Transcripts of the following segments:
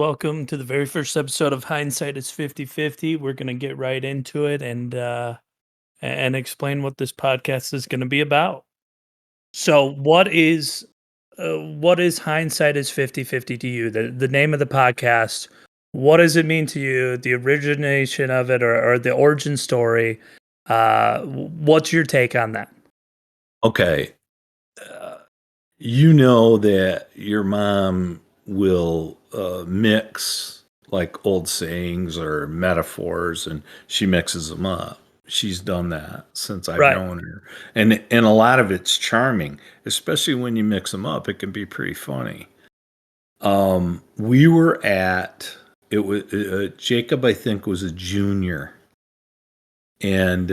Welcome to the very first episode of Hindsight is 50/50. We're going to get right into it and explain what this podcast is going to be about. So, what is Hindsight is 50/50 to you? The name of the podcast. What does it mean to you? The origination of it or the origin story. What's your take on that? Okay. You know that your mom will mix like old sayings or metaphors, and she mixes them up. She's done that since I've Right. known her, and a lot of it's charming, especially when you mix them up. It can be pretty funny. We were at it was Jacob, I think, was a junior, and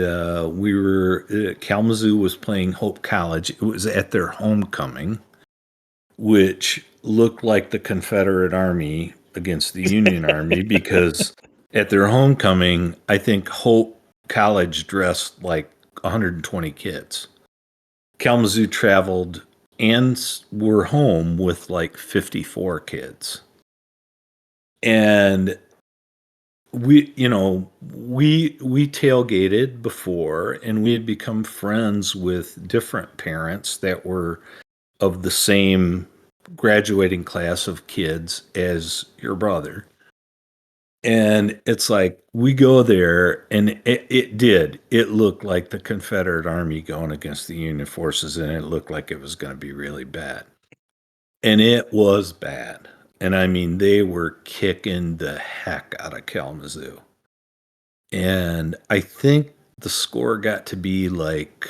we were Kalamazoo was playing Hope College. It was at their homecoming, which looked like the Confederate Army against the Union Army because at their homecoming, I think Hope College dressed like 120 kids. Kalamazoo traveled and were home with like 54 kids. And we tailgated before, and we had become friends with different parents that were of the same graduating class of kids as your brother. And it's like we go there, and it looked like the Confederate Army going against the Union forces, and it looked like it was going to be really bad. And it was bad. And I mean, they were kicking the heck out of Kalamazoo. And I think the score got to be like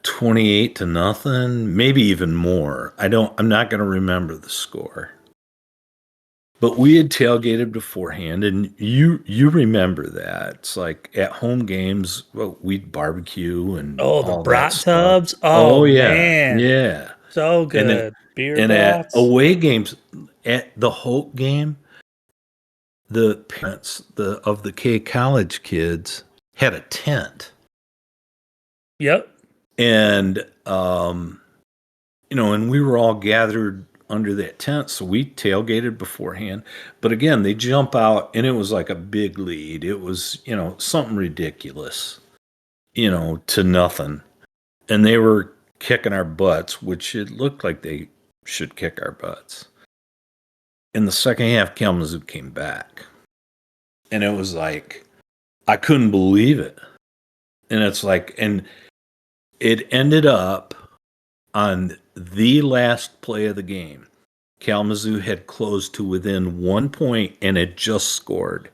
28-0, maybe even more. I'm not going to remember the score. But we had tailgated beforehand, and you remember that. It's like at home games, well, we'd barbecue and The all brat that stuff. tubs. Oh yeah. man. Yeah. So And good. Beer and at brats. away games, at the Hope game, the parents of the K College kids had a tent. Yep. And and we were all gathered under that tent, so we tailgated beforehand. But again, they jump out, and it was like a big lead. It was, something ridiculous, to nothing. And they were kicking our butts, which it looked like they should kick our butts. In the second half, Kalamazoo came back. And it was like, I couldn't believe it. And it's like, and it ended up on the last play of the game. Kalamazoo had closed to within 1 point and had just scored.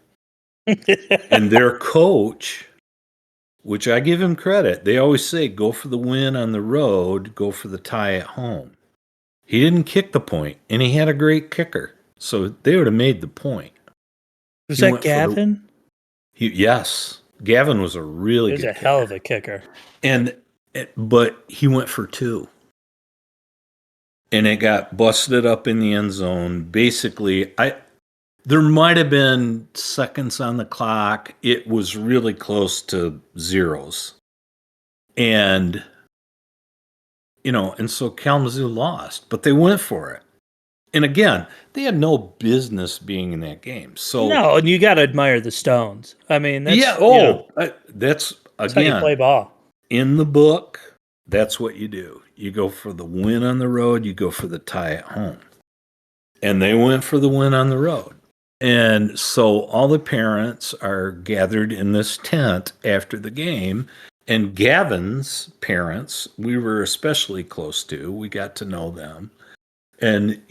And their coach, which I give him credit, they always say, go for the win on the road, go for the tie at home. He didn't kick the point, and he had a great kicker. So they would have made the point. Was that Gavin? Yes. Gavin was a really good kicker. He was a hell of a kicker. But he went for two. And it got busted up in the end zone. Basically, there might have been seconds on the clock. It was really close to zeros. And, and so Kalamazoo lost, but they went for it. And again, they had no business being in that game. So no, and you got to admire the Stones. I mean, that's, that's again, how you play ball. In the book, that's what you do. You go for the win on the road, you go for the tie at home. And they went for the win on the road. And so all the parents are gathered in this tent after the game. And Gavin's parents, we were especially close to. We got to know them. And,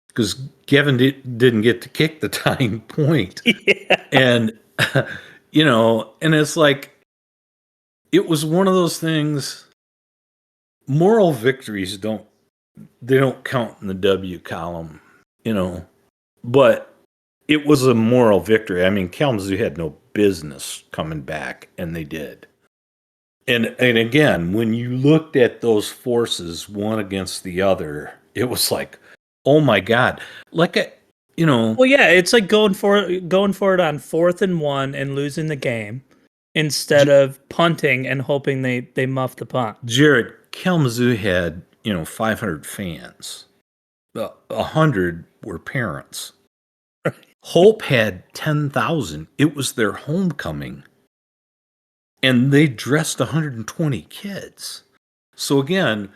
because Gavin didn't get to kick the tying point. Yeah. And, and it's like, it was one of those things. Moral victories don't count in the W column, but it was a moral victory. I mean, Kalamazoo had no business coming back, and they did. And again, when you looked at those forces one against the other, it was like, oh my God, like Well, yeah, it's like going for it on 4th and 1 and losing the game instead of punting and hoping they muff the punt. Jared, Kalamazoo had 500 fans. 100 were parents. Hope had 10,000. It was their homecoming. And they dressed 120 kids. So again,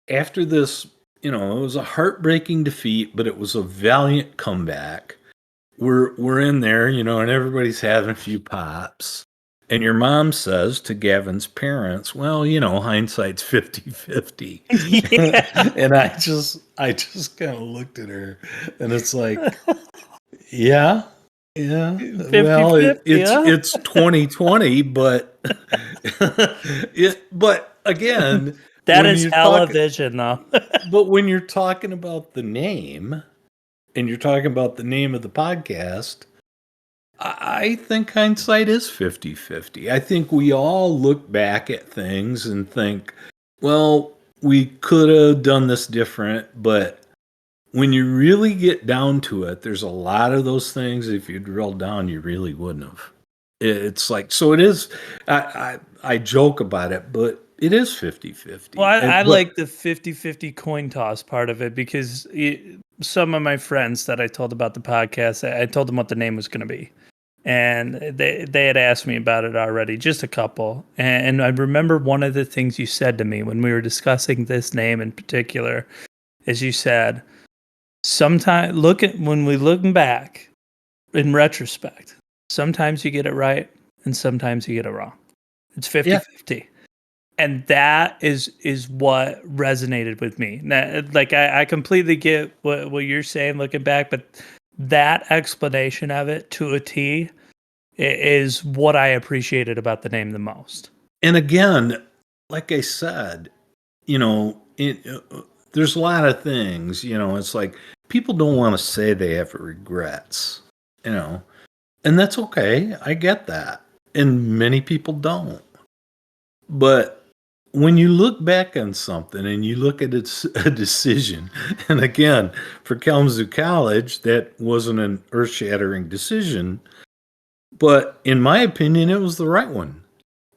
after this, it was a heartbreaking defeat, but it was a valiant comeback. We're in there, and everybody's having a few pops. And your mom says to Gavin's parents, well, hindsight's 50-50. Yeah. And I just kind of looked at her, and it's like, yeah. 50-50, It's 2020, but but again, that when is you're television, though. but when you're talking about the name, and you're talking about the name of the podcast, I think hindsight is 50-50. I think we all look back at things and think, well, we could have done this different, but when you really get down to it, there's a lot of those things, if you drill down, you really wouldn't have. It's like, so it is, I joke about it, but it is 50-50. Well, I like the 50-50 coin toss part of it because some of my friends that I told about the podcast, I told them what the name was going to be. And they had asked me about it already, just a couple. And I remember one of the things you said to me when we were discussing this name in particular is you said, sometimes when we look back in retrospect, sometimes you get it right and sometimes you get it wrong. It's 50-50. And that is what resonated with me. Like I completely get what you're saying looking back, but that explanation of it to a T is what I appreciated about the name the most. And again, like I said, there's a lot of things, it's like people don't want to say they have regrets, and that's okay. I get that. And many people don't. But when you look back on something and you look at a decision, and again, for Kalamazoo College, that wasn't an earth-shattering decision, but in my opinion, it was the right one.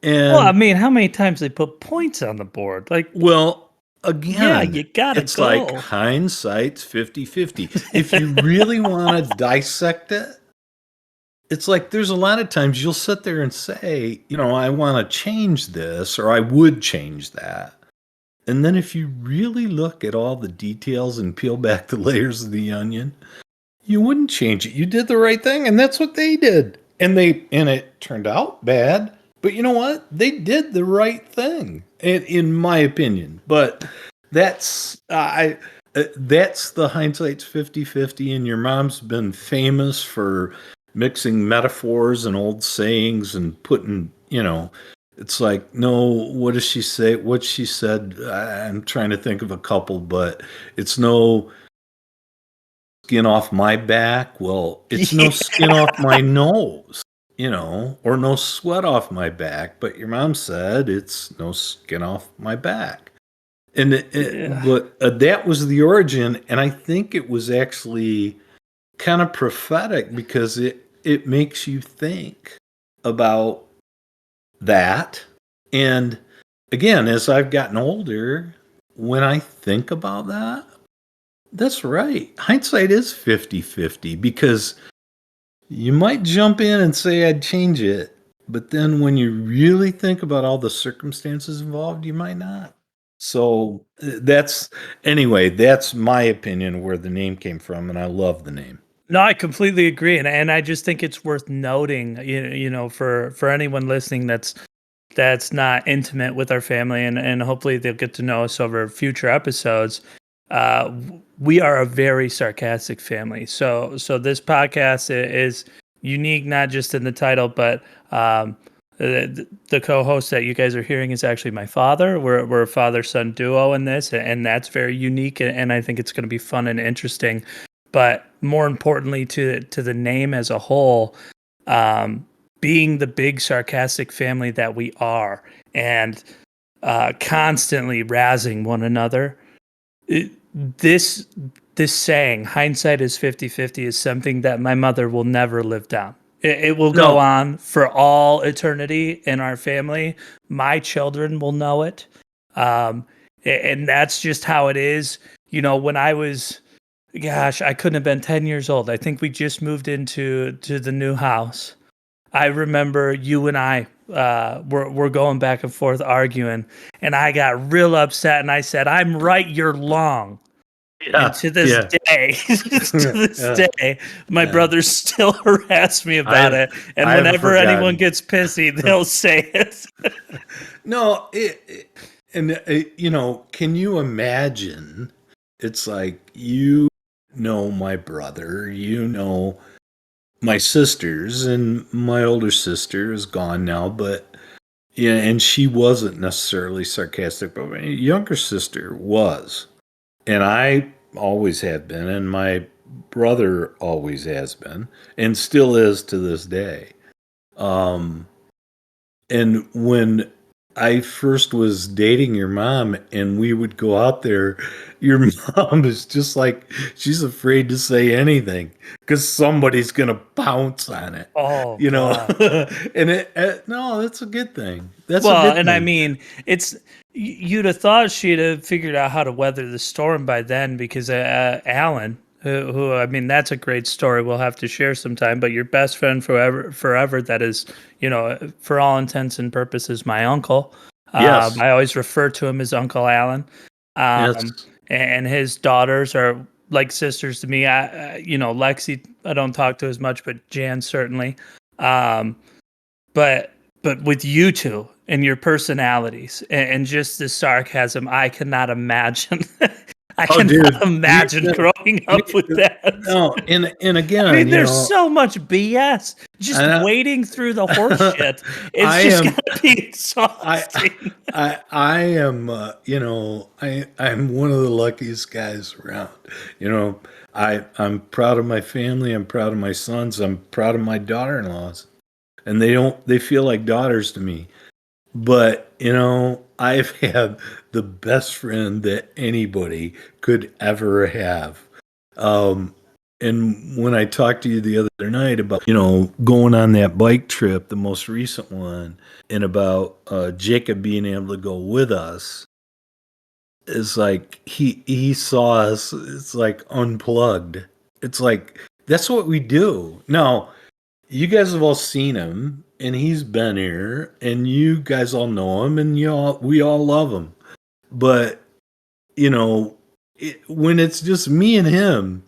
And well, I mean, how many times they put points on the board? Like, well, again, yeah, you gotta it's go. like hindsight's 50-50. If you really want to dissect it, it's like there's a lot of times you'll sit there and say, I want to change this or I would change that. And then if you really look at all the details and peel back the layers of the onion, you wouldn't change it. You did the right thing, and that's what they did. And it turned out bad, but you know what? They did the right thing, in my opinion. But that's that's the hindsight's 50-50, and your mom's been famous for mixing metaphors and old sayings and putting, it's like, no, what does she say? What she said, I'm trying to think of a couple, but it's no skin off my back. Well, it's no skin off my nose, or no sweat off my back. But your mom said it's no skin off my back. And but that was the origin. And I think it was actually kind of prophetic because it makes you think about that. And again, as I've gotten older, when I think about that, that's right. Hindsight is 50-50 because you might jump in and say I'd change it, but then when you really think about all the circumstances involved, you might not. So that's my opinion where the name came from, and I love the name. No, I completely agree, and I just think it's worth noting, for anyone listening that's not intimate with our family, and hopefully they'll get to know us over future episodes. We are a very sarcastic family, so this podcast is unique, not just in the title, but the co-host that you guys are hearing is actually my father. We're a father-son duo in this, and that's very unique, and I think it's going to be fun and interesting. But more importantly, to the name as a whole, being the big sarcastic family that we are, and constantly razzing one another, this saying, hindsight is 50-50, is something that my mother will never live down. It will go on for all eternity in our family. My children will know it. And that's just how it is. When I was Gosh, I couldn't have been 10 years old. I think we just moved to the new house. I remember you and I were going back and forth arguing, and I got real upset, and I said, "I'm right, you're long." And Yeah, to this yeah, day, to this yeah, day, my yeah. brothers still harass me about I've it. And I've whenever anyone forgotten. gets pissy, they'll say it. No, and can you imagine? It's like you know my brother, you know my sisters, and my older sister is gone now, but yeah, and she wasn't necessarily sarcastic, but my younger sister was, and I always have been, and my brother always has been, and still is to this day. Um, And when I first was dating your mom and we would go out there, your mom is just like, she's afraid to say anything because somebody's going to pounce on it, Oh you know? God. And no, that's a good thing. That's a Well, good and I thing. mean, you'd have thought she'd have figured out how to weather the storm by then, because Alan, who I mean, that's a great story. We'll have to share sometime. But your best friend forever, that is, for all intents and purposes, my uncle. Yes. I always refer to him as Uncle Alan. Yes. And his daughters are like sisters to me. Lexi, I don't talk to as much, but Jan certainly. Um, but with you two and your personalities and just the sarcasm, I cannot imagine. I Oh, cannot dude, imagine growing we, up with that. no, and I again, mean, there's so much BS. Just I, wading through the horse shit. It's I just am. gonna be I exhausting. I am I'm one of the luckiest guys around. You know, I'm proud of my family, I'm proud of my sons, I'm proud of my daughter-in-laws. And they feel like daughters to me. But, I've had the best friend that anybody could ever have. Um, and when I talked to you the other night about, going on that bike trip, the most recent one, and about Jacob being able to go with us, it's like he saw us. It's like unplugged. It's like that's what we do. Now, you guys have all seen him, and he's been here, and you guys all know him, and we all love him. But you know, when it's just me and him,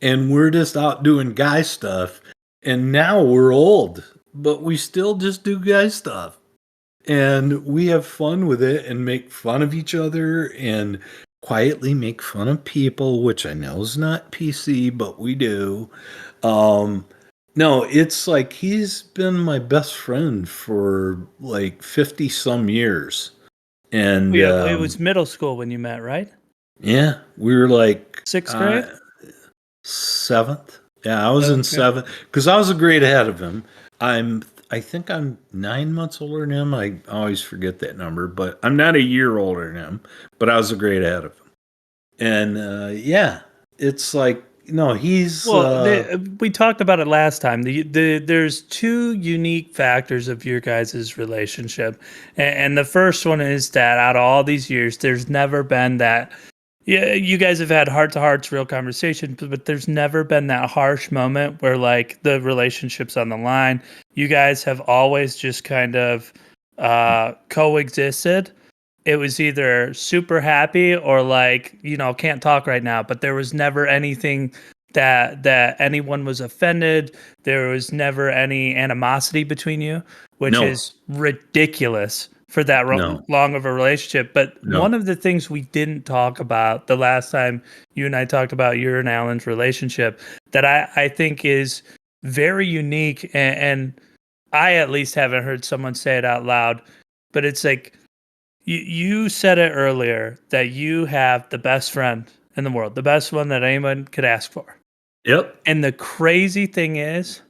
and we're just out doing guy stuff, and now we're old, but we still just do guy stuff, and we have fun with it, and make fun of each other, and quietly make fun of people, which I know is not PC, but we do. Um, no, it's like he's been my best friend for like 50 some years. And Yeah, it was middle school when you met, right? yeah, we were like Sixth grade. seventh. Yeah, I was in Okay. seventh because I was a grade ahead of him. I think I'm 9 months older than him. I always forget that number, but I'm not a year older than him, but I was a grade ahead of him. And yeah, it's like, no, he's, Well, we talked about it last time. There's two unique factors of your guys' relationship, and the first one is that out of all these years, there's never been that. Yeah, you guys have had heart to hearts, real conversations, but there's never been that harsh moment where like the relationship's on the line. You guys have always just kind of coexisted. It was either super happy or like, can't talk right now, but there was never anything that anyone was offended. There was never any animosity between you, which no, is ridiculous for that no, long of a relationship. But one no. of the things we didn't talk about the last time you and I talked about your and Alan's relationship that I think is very unique, and I at least haven't heard someone say it out loud, but it's like you said it earlier that you have the best friend in the world, the best one that anyone could ask for. Yep. And the crazy thing is,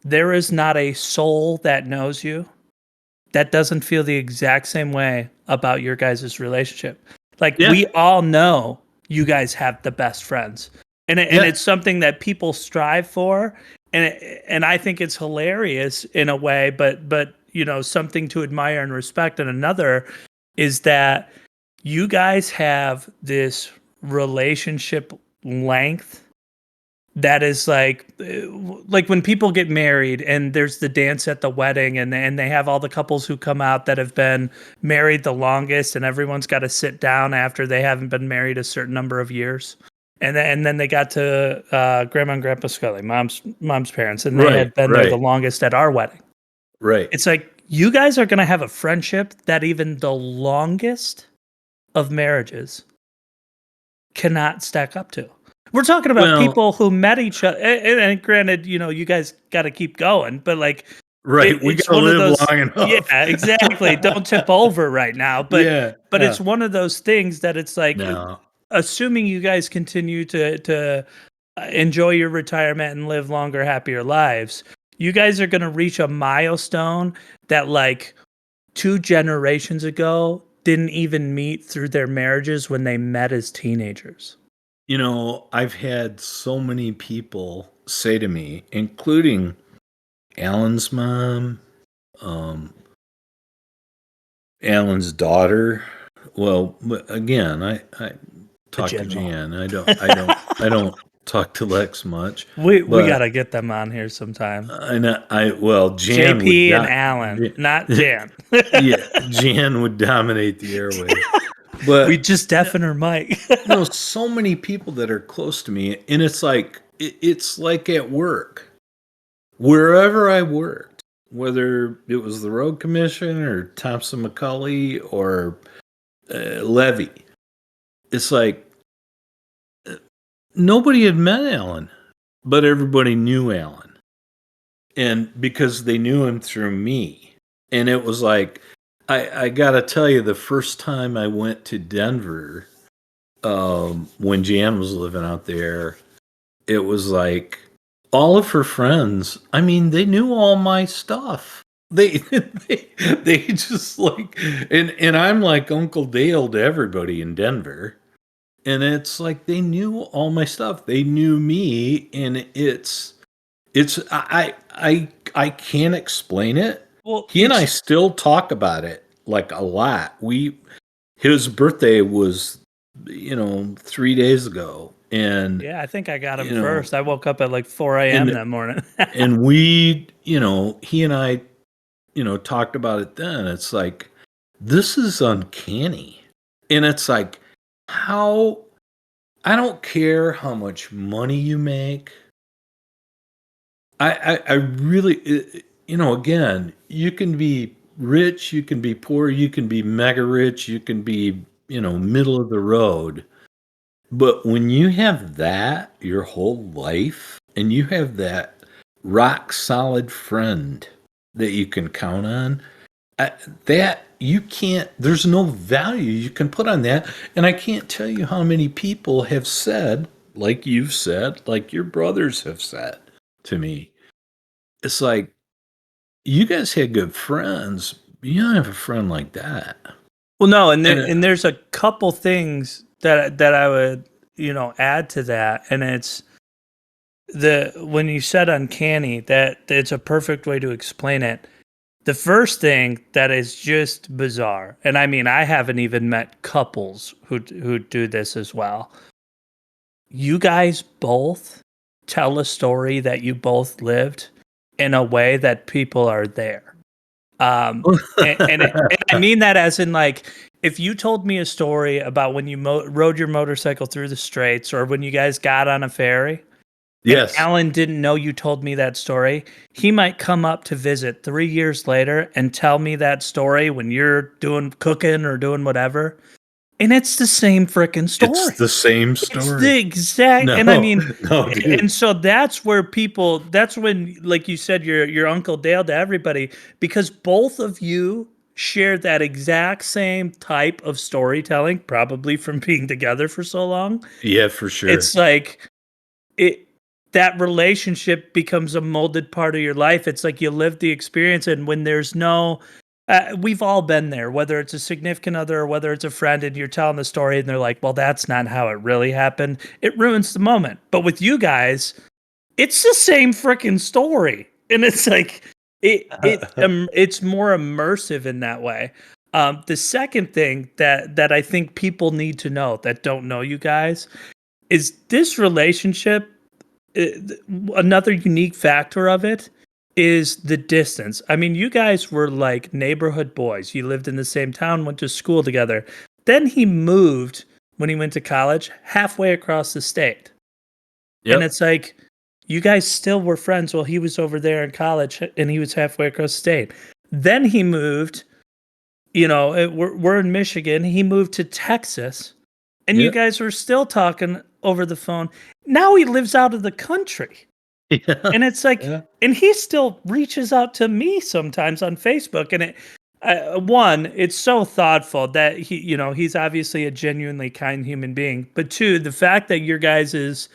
there is not a soul that knows you that doesn't feel the exact same way about your guys' relationship. Like, Yeah. we all know you guys have the best friends. And Yeah. it's something that people strive for, and I think it's hilarious in a way, but something to admire and respect. And another is that you guys have this relationship length that is like when people get married and there's the dance at the wedding and they have all the couples who come out that have been married the longest and everyone's got to sit down after they haven't been married a certain number of years. And then they got to Grandma and Grandpa Scully, mom's parents, and they had Right, been there the right, longest at our wedding. right. It's like you guys are going to have a friendship that even the longest of marriages cannot stack up to. We're talking about Well, people who met each other, and granted, you guys got to keep going, but like right. We it's gotta one of live those. long Yeah, enough. exactly. Don't tip over right now, Yeah, but yeah. it's one of those things that it's like, No, assuming you guys continue to enjoy your retirement and live longer, happier lives, you guys are going to reach a milestone that like 2 generations ago didn't even meet through their marriages when they met as teenagers. I've had so many people say to me, including Alan's mom, um, Alan's daughter. Well, again, I The talk to general. Jan. I don't talk to Lex much, We but gotta get them on here sometime. I know well, Jan would JP and not. Alan, not Jan. Yeah, Jan would dominate the airwaves. We But just deafen her mic. so many people that are close to me, and it's like it's like at work, wherever I worked, whether it was the road commission or Thompson McCulley or Levy, it's like nobody had met Alan, but everybody knew Alan, and because they knew him through me, and it was like I gotta tell you, the first time I went to Denver, when Jan was living out there, it was like all of her friends. I mean, they knew all my stuff. They just like, and I'm like Uncle Dale to everybody in Denver, and it's like they knew all my stuff. They knew me, and I can't explain it. Well, He and I still talk about it like a lot. His birthday was 3 days ago, and yeah, I think I got him you know first. I woke up at like 4 a.m. and that morning. and we he and I talked about it then. It's like, this is uncanny, and it's like, how I don't care how much money you make. I really, again, you can be rich, you can be poor, you can be mega rich, you can be, middle of the road. But when you have that your whole life, and you have that rock solid friend that you can count on, that you can't, there's no value you can put on that. And I can't tell you how many people have said, like you've said, like your brothers have said to me, it's like, you guys had good friends. You don't have a friend like that. Well, no, And there's a couple things that I would add to that, and it's when you said uncanny, that it's a perfect way to explain it. The first thing that is just bizarre, and I mean, I haven't even met couples who do this as well. You guys both tell a story that you both lived in a way that people are there. And I mean that as in, like, if you told me a story about when you rode your motorcycle through the straits, or when you guys got on a ferry, and yes, Alan didn't know you told me that story, he might come up to visit 3 years later and tell me that story when you're doing cooking or doing whatever. And it's the same freaking it's story. the same It's the story. exact, and I No, mean, no, and dude. so that's when, like you said, your Uncle Dale to everybody, because both of you share that exact same type of storytelling, probably from being together for so long. Yeah, for sure. It's like it that relationship becomes a molded part of your life. It's like you live the experience, and when there's no we've all been there, whether it's a significant other or whether it's a friend, and you're telling the story and they're like, well, that's not how it really happened. It ruins the moment. But with you guys, it's the same freaking story. And it's like it's more immersive in that way. The second thing that I think people need to know that don't know you guys is this relationship, uh, another unique factor of it is the distance. I mean, you guys were like neighborhood boys. You lived in the same town, went to school together. Then he moved when he went to college halfway across the state. And Yep. it's like you guys still were friends while he was over there in college and he was halfway across the state. Then he moved, we're in Michigan. He moved to Texas and you Yep. guys were still talking over the phone. Now he lives out of the country. Yeah. And it's like, Yeah. and he still reaches out to me sometimes on Facebook. And one, it's so thoughtful that he's obviously a genuinely kind human being. But two, the fact that your guys'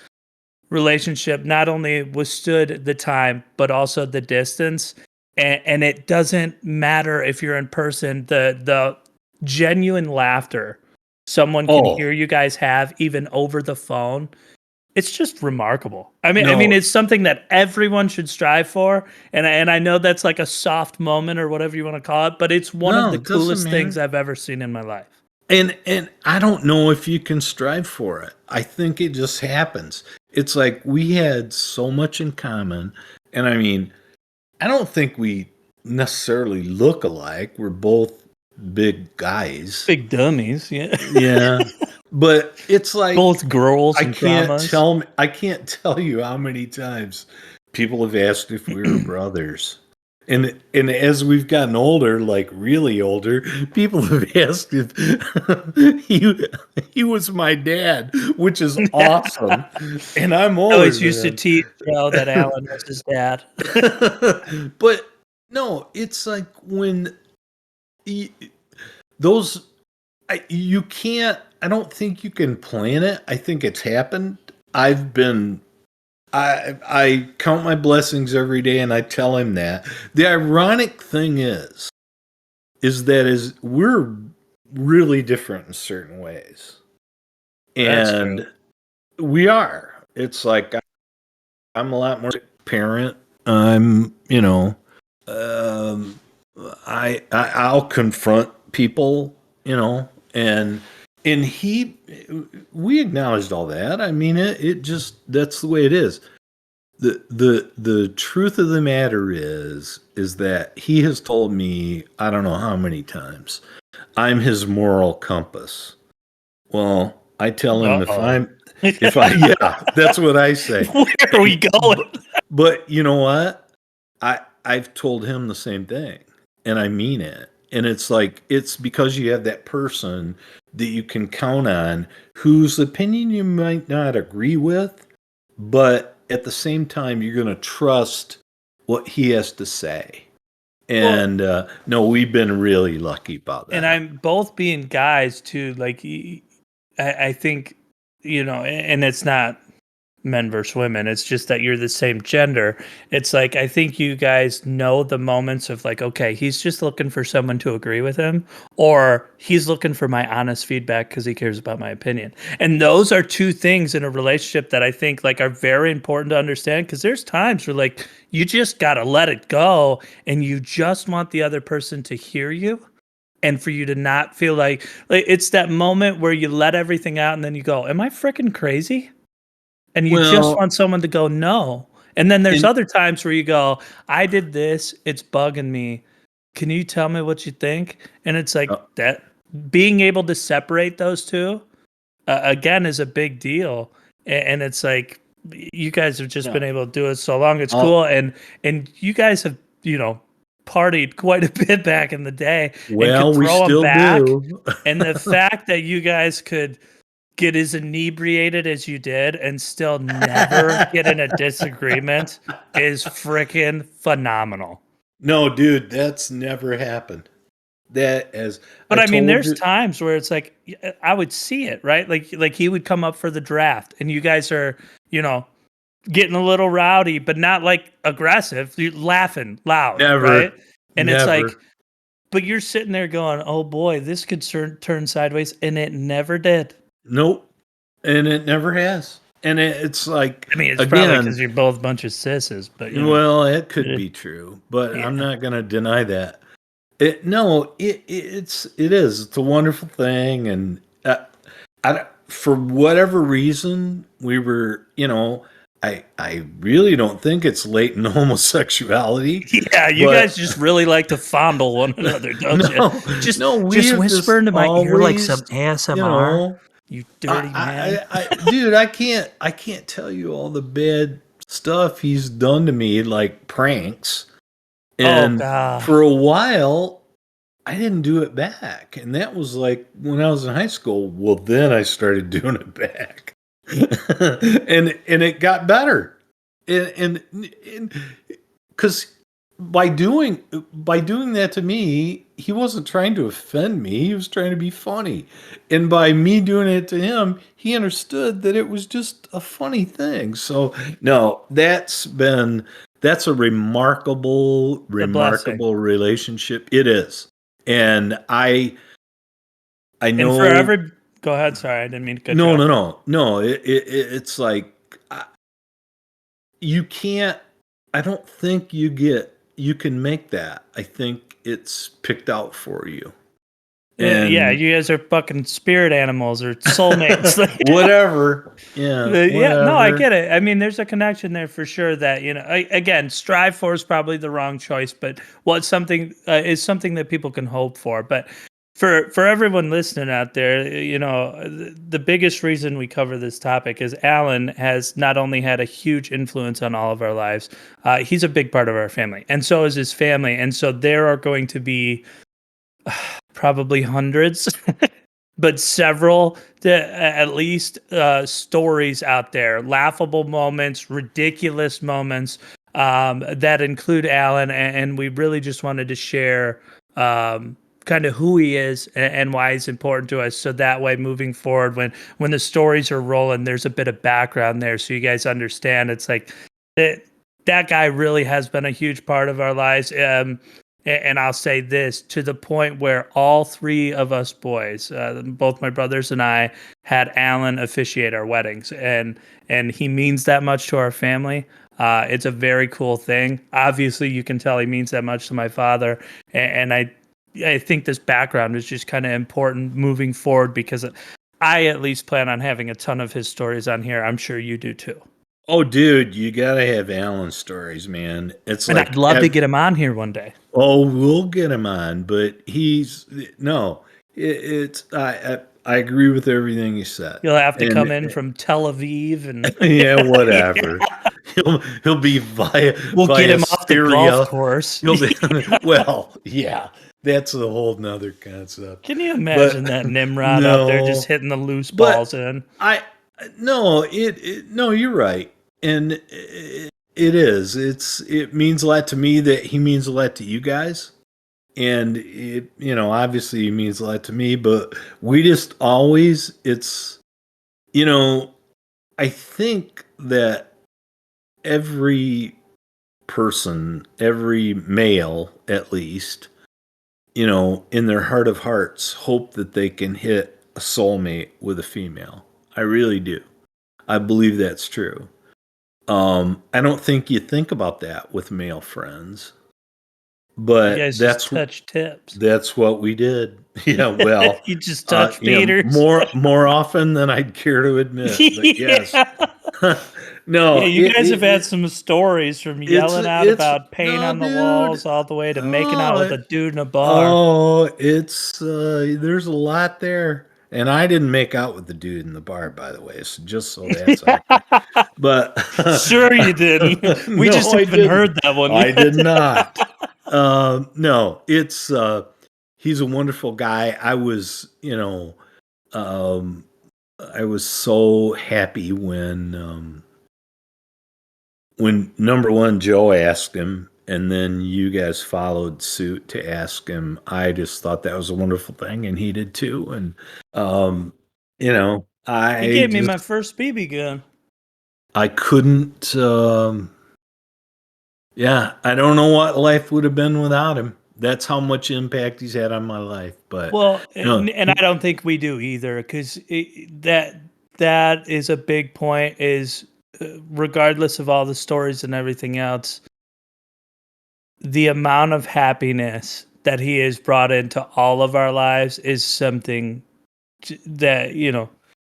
relationship not only withstood the time, but also the distance. And it doesn't matter if you're in person, the genuine laughter someone can Oh, hear you guys have even over the phone, it's just remarkable. I mean, no, it's something that everyone should strive for, and I know that's like a soft moment or whatever you want to call it, but it's one of no, the it doesn't coolest things matter. I've ever seen in my life. And I don't know if you can strive for it. I think it just happens. It's like we had so much in common. And I mean, I don't think we necessarily look alike. We're both big guys. Big dummies, yeah. Yeah. But it's like Both girls and dramas. I can't tell you how many times people have asked if we were brothers. And as we've gotten older, like really older, people have asked if he was my dad, which is awesome. And I'm I older always than used to him. tease Joe that Alan was his dad. But no, it's like when y those you can't. I don't think you can plan it. I think it's happened. I've been. I count my blessings every day, and I tell him that. The ironic thing is that is we're really different in certain ways, That's true. and we are. It's like I'm a lot more parent. I'm, um, I'll confront people, and we acknowledged all that. I mean, it just that's the way it is. The truth of the matter is that he has told me I don't know how many times I'm his moral compass. Well, I tell him Uh-oh. if I yeah, that's what I say. Where are we going? But you know what? I've told him the same thing, and I mean it. And it's like it's because you have that person that you can count on whose opinion you might not agree with, but at the same time you're going to trust what he has to say. Well, And no, we've been really lucky about and that. I'm both being guys too. Like, I think, and it's not men versus women. It's just that you're the same gender. It's like I think you guys know the moments of like, okay, he's just looking for someone to agree with him, or he's looking for my honest feedback because he cares about my opinion. And those are two things in a relationship that I think like are very important to understand because there's times where like you just gotta let it go and you just want the other person to hear you and for you to not feel like it's that moment where you let everything out and then you go, am I freaking crazy? And you just Well, want someone to go, "No." And then there's and other times where you go, "I did this, it's bugging me. Can you tell me what you think?" And it's like that being able to separate those 2, again, is a big deal. And it's like, you guys have just been no, able to do it so long, it's I'll, cool, and you guys have, partied quite a bit back in the day and could well, we throw them still back, do. and the fact that you guys could get as inebriated as you did and still never get in a disagreement is freaking phenomenal. No, dude, that's never happened. That as But I I mean, told there's you, times where it's like I would see it, right? Like he would come up for the draft and you guys are, you know, getting a little rowdy, but not like aggressive. You're laughing loud, right? never, And it's like, never. but you're sitting there going, "Oh boy, this could turn sideways," and it never did. Nope. And it never has. And it's like I mean, it's probably again, because you're both a bunch of sisses, but well, it could eh, be true, but I'm yeah. not going to deny that. It no, it is. It's a wonderful thing, and I for whatever reason, we were, I really don't think it's latent homosexuality, Yeah, you but guys just really like to fondle one another, don't you? no, Just no, we just have just whisper into my ear like always, some ASMR, you you dirty man. dude, I can't tell you all the bad stuff he's done to me, like pranks. Oh And god. for a while, I didn't do it back. And that was like when I was in high school. Well, then I started doing it back. And it got better. And because by doing that to me, he wasn't trying to offend me. He was trying to be funny. And by me doing it to him, he understood that it was just a funny thing. So no, that's a remarkable, The blessing. remarkable relationship. It is. And I And for know every go ahead, sorry, I didn't mean to cut you no, off. no, no, no. It's like you can't. I don't think you can make that. I think it's picked out for you. Yeah, And you guys are fucking spirit animals or soulmates. whatever. Yeah, Yeah, no, I whatever. get it. I mean, there's a connection there for sure. That again, strive for is probably the wrong choice, but what something is something that people can hope for. But for everyone listening out there, the biggest reason we cover this topic is Alan has not only had a huge influence on all of our lives, he's a big part of our family, and so is his family, and so there are going to be probably hundreds, but several, at least stories out there, laughable moments, ridiculous moments that include Alan, and we really just wanted to share kind of who he is and why he's important to us. So that way, moving forward, when the stories are rolling, there's a bit of background there, so you guys understand. It's like that guy really has been a huge part of our lives. And I'll say this to the point where all three of us boys, both my brothers and I, had Alan officiate our weddings, and he means that much to our family. It's a very cool thing. Obviously, you can tell he means that much to my father, and I think this background is just kind of important moving forward because I at least plan on having a ton of his stories on here. I'm sure you do too, Oh, dude, you gotta have Alan stories, man. It's and I'd like, love to get him on here one day. oh, we'll get him on, but he's no. It's I agree with everything you said, You'll have to and come in from Tel Aviv and yeah, whatever. He'll be we'll get via him off the golf stereo. course. He'll be well, yeah. That's a whole nother concept. Can you imagine But that Nimrod out there just no, hitting the loose balls but in? I no, no, you're right, and it is. It means a lot to me that he means a lot to you guys, and obviously he means a lot to me. But we just always you know I think that every person, every male at least, in their heart of hearts, hope that they can hit a soulmate with a female. I really do. I believe that's true. I don't think you think about that with male friends, You but guys just touch tips. that's what we did. Yeah, well, You just touch Peters. more often than I'd care to admit, but yes. Yeah. Yeah, No, you guys have had some stories from yelling out it's about paint no, on the dude. walls all the way to making out with Oh, a dude in a bar. oh, it's there's a lot there. And I didn't make out with the dude in the bar, by the way, so just so that's out there. But Sure you didn't. We no, just I haven't didn't. heard that one I yet. did not. No, it's he's a wonderful guy. Um, I was so happy when number one Joe asked him, and then you guys followed suit to ask him. I just thought that was a wonderful thing, and he did too. And He I gave me my just first BB gun. I couldn't. Yeah, I don't know what life would have been without him. That's how much impact he's had on my life. But Well, no, and I don't think we do either, because that is a big point. Is regardless of all the stories and everything else, the amount of happiness that he has brought into all of our lives is something that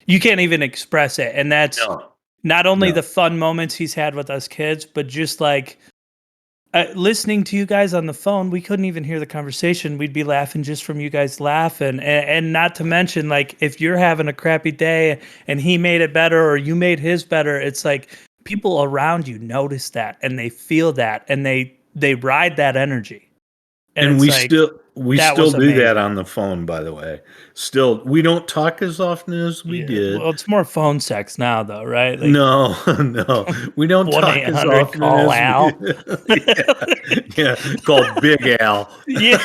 You can't even express it. And that's No, not only no. the fun moments he's had with us kids, but just like listening to you guys on the phone, we couldn't even hear the conversation. We'd be laughing just from you guys laughing. And not to mention, like, if you're having a crappy day and he made it better or you made his better, it's like people around you notice that and they feel that and they ride that energy. And And it's like, we that still was do that amazing. on the phone, by the way. Still, we don't talk as often as we Yeah. did. Well, it's more phone sex now, though, right? Like No, no, we don't one talk eight as hundred often call as we. Al. Yeah, yeah. Called Big Al. Yeah.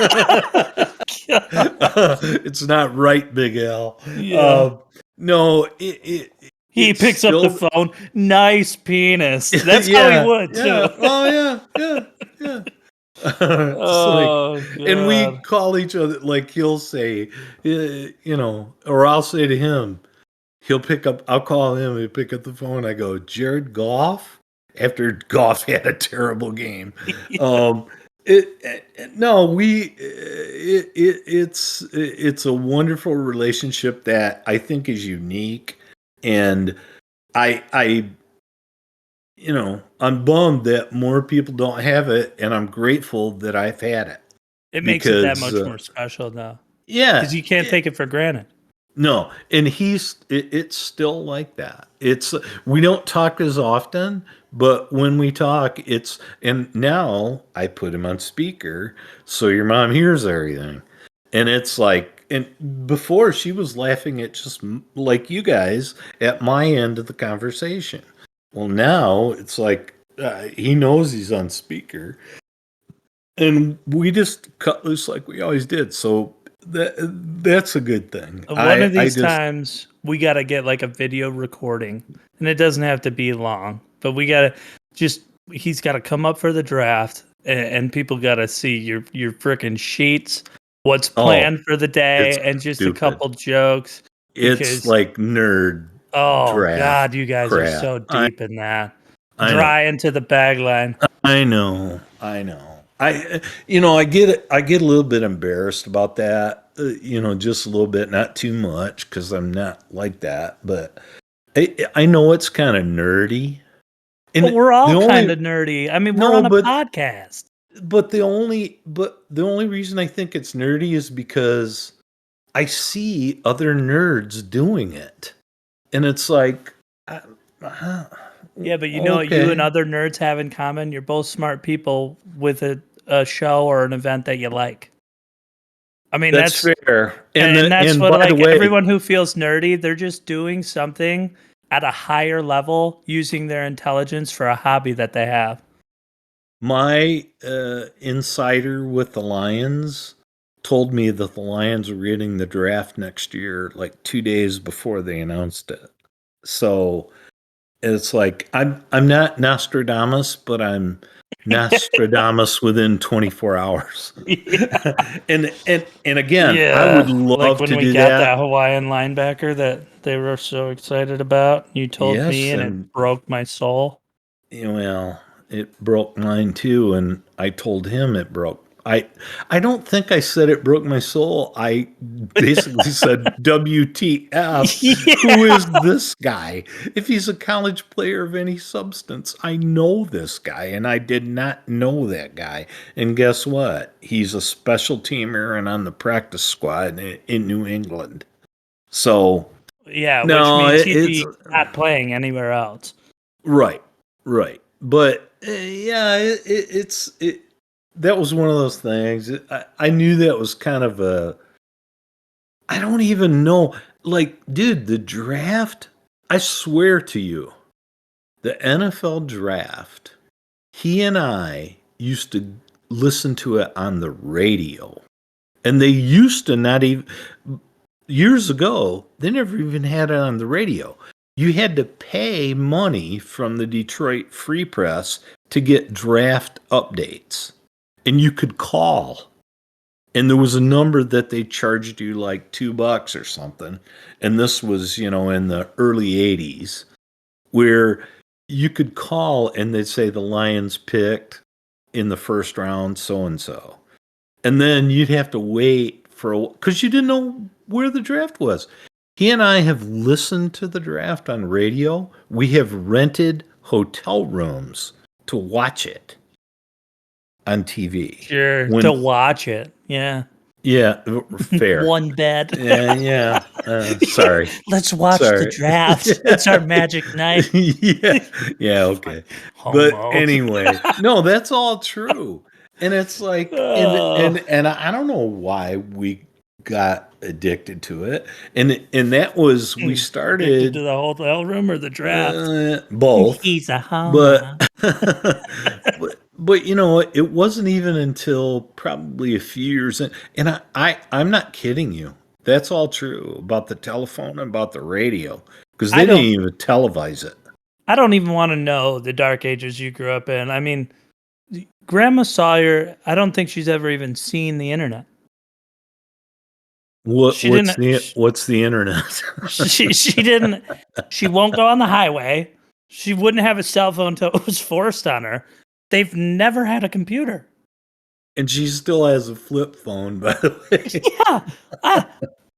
It's not right, Big Al. Yeah. No, He it's picks up the still. phone. Nice penis. That's how he Yeah, would too. yeah. Oh, yeah, yeah, yeah. It's like, Oh and we god. call each other, like he'll say, or I'll say to him, he'll pick up, I'll call him, he'll pick up the phone. I go, Jared Goff, after Goff had a terrible game. Um, no, it's a wonderful relationship that I think is unique. And I I'm bummed that more people don't have it, and I'm grateful that I've had it It makes it that because, much more special though. Because yeah, you can't take it for granted. no, and it's still like that. It's we don't talk as often, but when we talk, and now I put him on speaker so your mom hears everything, and it's like, and before she was laughing at just like you guys at my end of the conversation. Well, now it's like he knows he's on speaker, and we just cut loose like we always did. So that's a good thing. One of I these just times we gotta get like a video recording. And it doesn't have to be long. But we gotta just he's gotta come up for the draft and people gotta see your freaking sheets, what's oh, planned for the it's day, and just a stupid. couple jokes It's because like nerd oh draft god, you guys are crap. so deep in that. I know. Dry into the bag line. I know. I know. I get it. I get a little bit embarrassed about that. Just a little bit, not too much, because I'm not like that. But I know it's kind of nerdy, But and we're the all kind only of nerdy. I mean, we're no, on a but podcast. the only reason I think it's nerdy is because I see other nerds doing it, and it's like, uh, Yeah, but you know what you and okay, other nerds have in common? You're both smart people with a show or an event that you like. I mean, that's fair. that's And what by the like way, everyone who feels nerdy, they're just doing something at a higher level using their intelligence for a hobby that they have. my insider with the Lions told me that the Lions were getting the draft next year, like 2 days before they announced it. So it's like I'm not Nostradamus, but I'm Nostradamus within 24 hours. Yeah. And again, I would Yeah, like love when to we do got that that. Hawaiian linebacker that they were so excited about. You told me Yes, and it and broke my soul. well, it broke mine too, and I told him it broke. I don't think I said it broke my soul. I basically said, "WTF? Who Yeah. is this guy? If he's a college player of any substance, I know this guy, and I did not know that guy. And guess what? He's a special teamer and on the practice squad in New England. So Yeah, which no, means he'd it's be not playing anywhere else. right, right. But yeah, that was one of those things. I knew that was kind of a. I don't even know. Like, dude, the draft. I swear to you, the NFL draft. He and I used to listen to it on the radio, and they used to not even years ago, they never even had it on the radio. You had to pay money from the Detroit Free Press to get draft updates. And you could call. And there was a number that they charged you like $2 or something. And this was, in the early 80s, where you could call and they'd say the Lions picked in the first round so and so. And then you'd have to wait for because you didn't know where the draft was. He and I have listened to the draft on radio. We have rented hotel rooms to watch it on TV. Sure, When to watch it. Yeah. Yeah, fair. One bed. Yeah. Sorry. Let's watch the Sorry. draft. It's our magic night. Yeah. Yeah, okay. But Homo. anyway, no, that's all true. And it's like Oh. and I don't know why we got addicted to it. And that was we Addicted started to the hotel room or the draft? both. He's a homo. But but you know, it wasn't even until probably a few years in, and I'm not kidding you. That's all true about the telephone and about the radio because they didn't even televise it. I don't even want to know the dark ages you grew up in. I mean, Grandma Sawyer, I don't think she's ever even seen the internet. What's the internet? she didn't. She won't go on the highway. She wouldn't have a cell phone until it was forced on her. They've never had a computer. And she still has a flip phone, by the way. Yeah.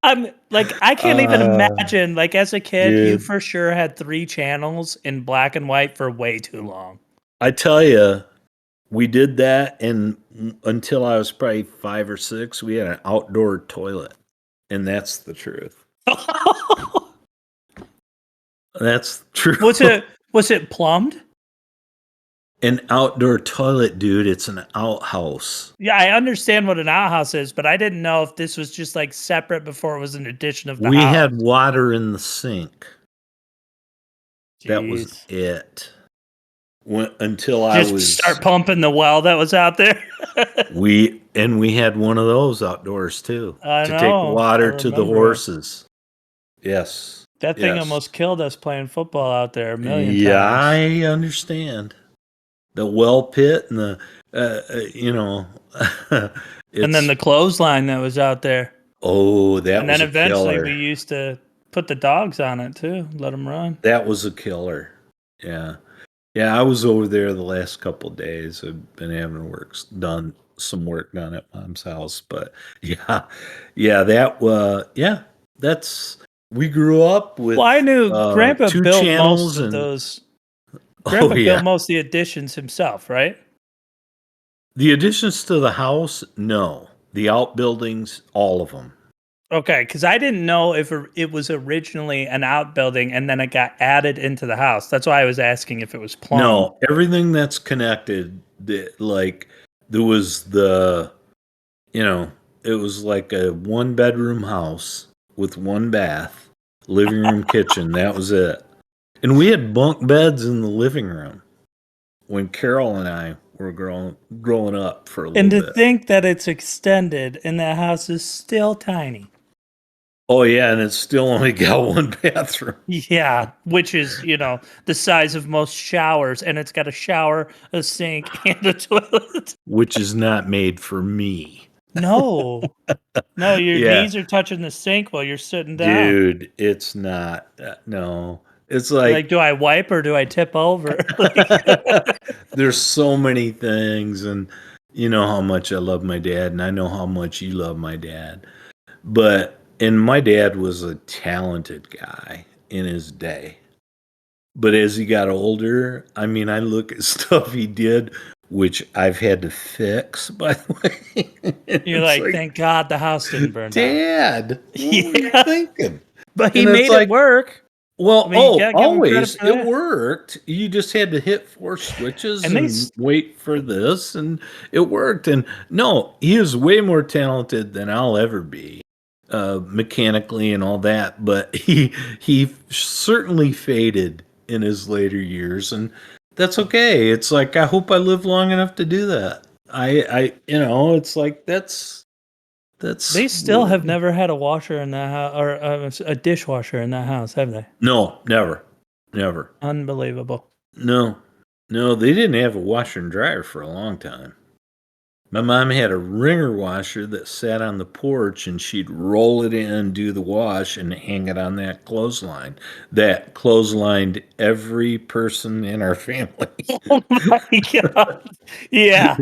I'm like, I can't even imagine, like, as a kid, dude. you for sure had 3 channels in black and white for way too long. I tell you, we did that, and until I was probably 5 or 6, we had an outdoor toilet. And that's the truth. That's true. Was it plumbed? An outdoor toilet, dude. It's an outhouse. Yeah, I understand what an outhouse is, but I didn't know if this was just like separate before it was an addition of the We house. had water in the sink. Jeez. That was it. Until just I was start pumping the well that was out there. we had one of those outdoors too to take water to the horses. Yes. That thing almost killed us playing football out there a million times. Yeah, I understand. The well pit and the, you know. And then the clothesline that was out there. Oh, that was a killer. And then eventually we used to put the dogs on it too, let them run. That was a killer. Yeah. Yeah, I was over there the last couple of days. I've been having some work done at Mom's house. But yeah, that's, we grew up with. Well, I knew Grandpa 2 built channels most of those. Grandpa built most of the additions himself, right? The additions to the house, no. The outbuildings, all of them. Okay, because I didn't know if it was originally an outbuilding and then it got added into the house. That's why I was asking if it was plumbed. No, everything that's connected, like there was it was like a 1-bedroom house with 1 bath, living room, kitchen. That was it. And we had bunk beds in the living room when Carol and I were growing up for a little bit. And to think that it's extended and that house is still tiny. Oh, yeah, and it's still only got 1 bathroom. Yeah, which is, the size of most showers. And it's got a shower, a sink, and a toilet. Which is not made for me. No. No, your knees are touching the sink while you're sitting down. Dude, it's not. No. It's like, do I wipe or do I tip over? There's so many things, and you know how much I love my dad, and I know how much you love my dad. And my dad was a talented guy in his day. But as he got older, I mean, I look at stuff he did, which I've had to fix, by the way. You're like, thank God the house didn't burn down. Dad, what were you thinking? But he made it work. Well, always. It worked. You just had to hit 4 switches and wait for this, and it worked. And no, he is way more talented than I'll ever be, mechanically and all that. But he certainly faded in his later years, and that's okay. It's like, I hope I live long enough to do that. It's like that's. They still have never had a washer in that house, or a dishwasher in that house, have they? No, never. Unbelievable. No, they didn't have a washer and dryer for a long time. My mom had a wringer washer that sat on the porch, and she'd roll it in, do the wash, and hang it on that clothesline. That clotheslined every person in our family. Oh my God. Yeah.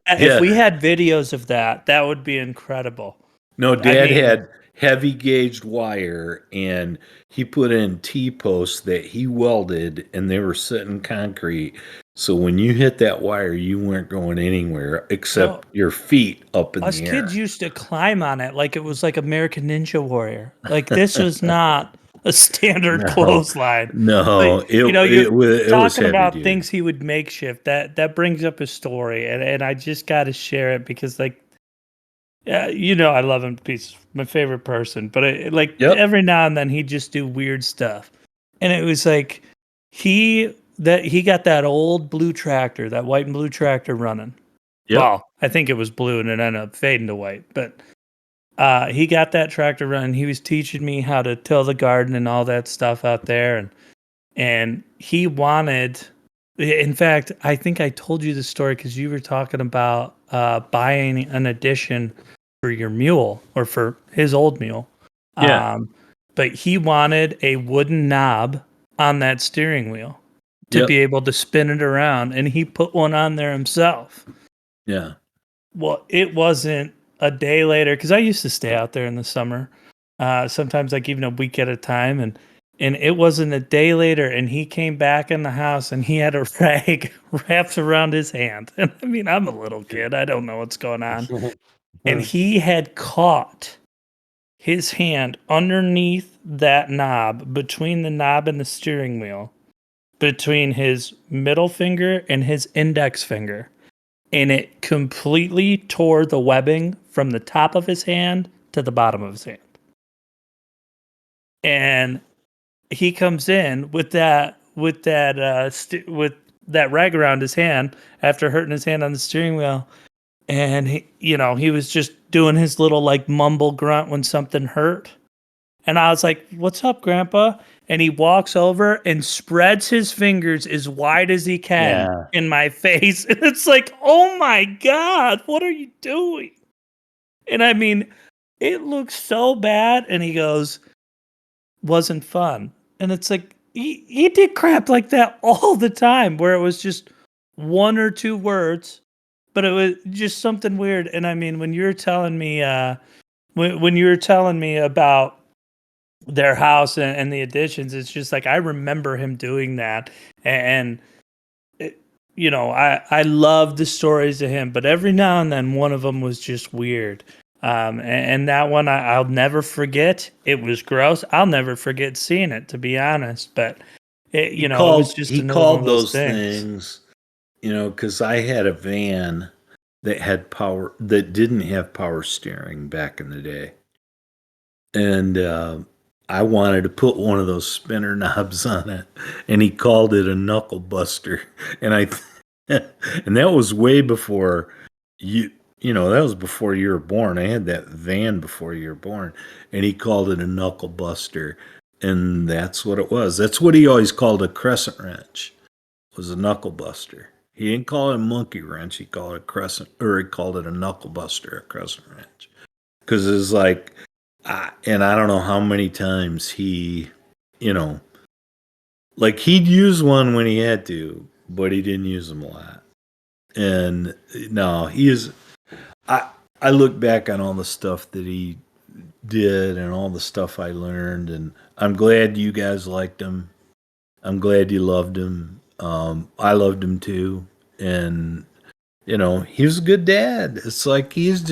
If we had videos of that, that would be incredible. No, Dad heavy gauged wire, and he put in T-posts that he welded, and they were set in concrete. So when you hit that wire, you weren't going anywhere No, except your feet up in us the kids air. used to climb on it like it was like American Ninja Warrior. Like this was not a standard No, clothesline. no, Like, you're it was talking heavy about duty. things he would makeshift. That brings up a story, and I just got to share it because, like, yeah, I love him to pieces. My favorite person, but like Yep, every now and then he'd just do weird stuff, and it was like he got that old blue tractor, that white and blue tractor running. yep, Well, I think it was blue and it ended up fading to white, but he got that tractor running. He was teaching me how to till the garden and all that stuff out there, and he wanted. In fact, I think I told you the story because you were talking about buying an addition for your mule or for his old mule. yeah, Um, but he wanted a wooden knob on that steering wheel to be yep, able to spin it around, and he put one on there himself. yeah, Well, it wasn't a day later because I used to stay out there in the summer, sometimes like even a week at a time, and it wasn't a day later, and he came back in the house and he had a rag wrapped around his hand. And I mean, I'm a little kid, I don't know what's going on, and he had caught his hand underneath that knob, between the knob and the steering wheel, between his middle finger and his index finger, and it completely tore the webbing from the top of his hand to the bottom of his hand. And he comes in with that rag around his hand after hurting his hand on the steering wheel, and he was just doing his little like mumble grunt when something hurt. And I was like, "What's up, Grandpa?" And he walks over and spreads his fingers as wide as he can yeah. in my face. And it's like, "Oh my God, what are you doing?" And I mean, it looks so bad. And he goes, "Wasn't fun." And it's like, he did crap like that all the time where it was just one or two words, but it was just something weird. And I mean, when you were telling me, when you were telling me about their house and the additions, it's just like I remember him doing that, and it, I love the stories of him, but every now and then one of them was just weird. And that one I'll never forget. It was gross. I'll never forget seeing it, to be honest. But it was just He another one of called those those things. things, because I had a van that had power that didn't have power steering back in the day, and I wanted to put one of those spinner knobs on it, and he called it a knuckle buster, and I, and that was way before you. That was before you were born. I had that van before you were born, and he called it a knuckle buster, and that's what it was. That's what he always called a crescent wrench, was a knuckle buster. He didn't call it a monkey wrench. He called it a crescent, or he called it a knuckle buster, a crescent wrench, because it's like, and I don't know how many times he, you know, like he'd use one when he had to, but he didn't use them a lot. And no, he is. I I look back on all the stuff that he did and all the stuff I learned, and I'm glad you guys liked him. I'm glad you loved him. I loved him too, and he was a good dad. It's like he's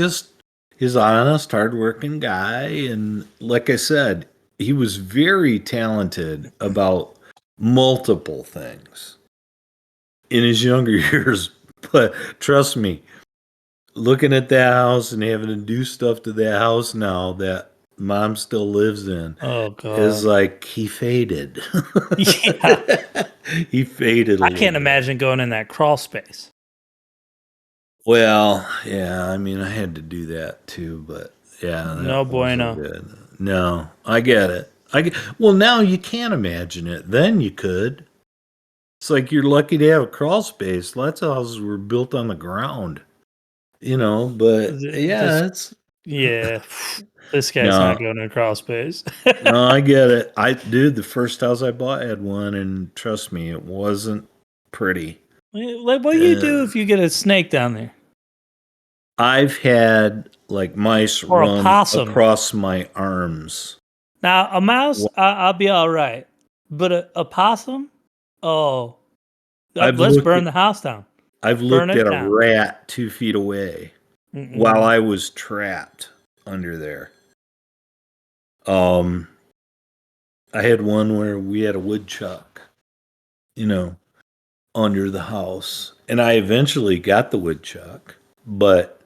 honest, hardworking guy, and like I said, he was very talented about multiple things in his younger years. But trust me, looking at that house and having to do stuff to that house now that mom still lives in Oh is God. like he faded. Yeah. He faded a I little can't bit. imagine going in that crawl space. Well, yeah, I mean, I had to do that too, but yeah, No that wasn't bueno. good. No, I get it. Well, now you can't imagine it. Then you could. It's like you're lucky to have a crawl space. Lots of houses were built on the ground, but This yeah, it's Yeah, this guy's not no, going to crawl space. no, I get it. Dude, the first house I bought had one, and trust me, it wasn't pretty. Like, what do you do Uh, if you get a snake down there? I've had like mice or a run possum? across my arms. Now, a mouse, Wh- I'll be all right, but a possum? Oh, I've let's looked burn at the house down. I've Burn looked it at a down. rat 2 feet away while Mm-mm. I was trapped under there. Um, I had one where we had a woodchuck, you know, under the house, and I eventually got the woodchuck, but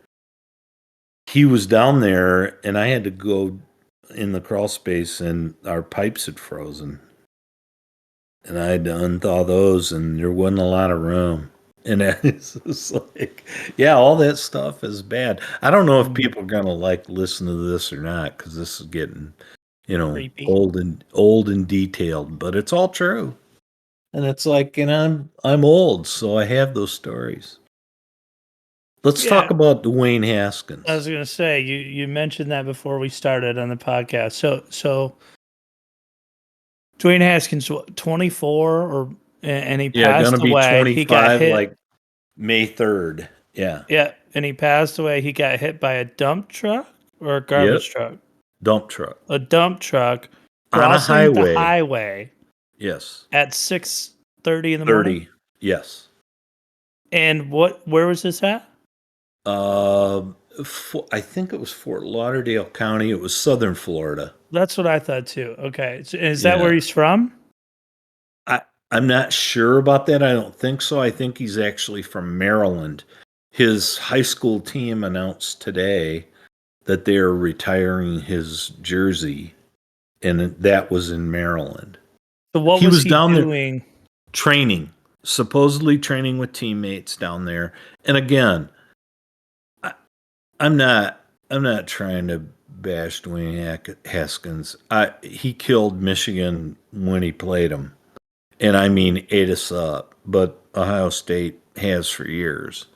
he was down there, and I had to go in the crawl space, and our pipes had frozen, and I had to unthaw those, and there wasn't a lot of room. And it's just like, yeah, all that stuff is bad. I don't know if Mm, people are gonna like listen to this or not because this is getting, creepy. old and detailed, but it's all true. And it's like, and I'm old, so I have those stories. Let's Yeah, talk about Dwayne I was Haskins. gonna say you mentioned that before we started on the podcast. So Dwayne Haskins, 24, and he Yeah, gonna passed be away. He got 25 hit. like May 3rd. Yeah. Yeah, and he passed away. He got hit by a dump truck or a Yep. garbage truck. Dump truck. A dump truck On a crossing the highway. highway Yes. at 6:30 in the morning. 30. Yes. And where was this at? Um, I think it was Fort Lauderdale County. It was Southern Florida. That's what I thought too. Okay. So is that where Yeah. he's from? I I'm not sure about that. I don't think so. I think he's actually from Maryland. His high school team announced today that they are retiring his jersey, and that was in Maryland. So what He was was he down there doing? training, supposedly training with teammates down there. And again, I, I'm not trying to bash Dwayne Haskins. He killed Michigan when he played them, and I mean ate us up. But Ohio State has for years,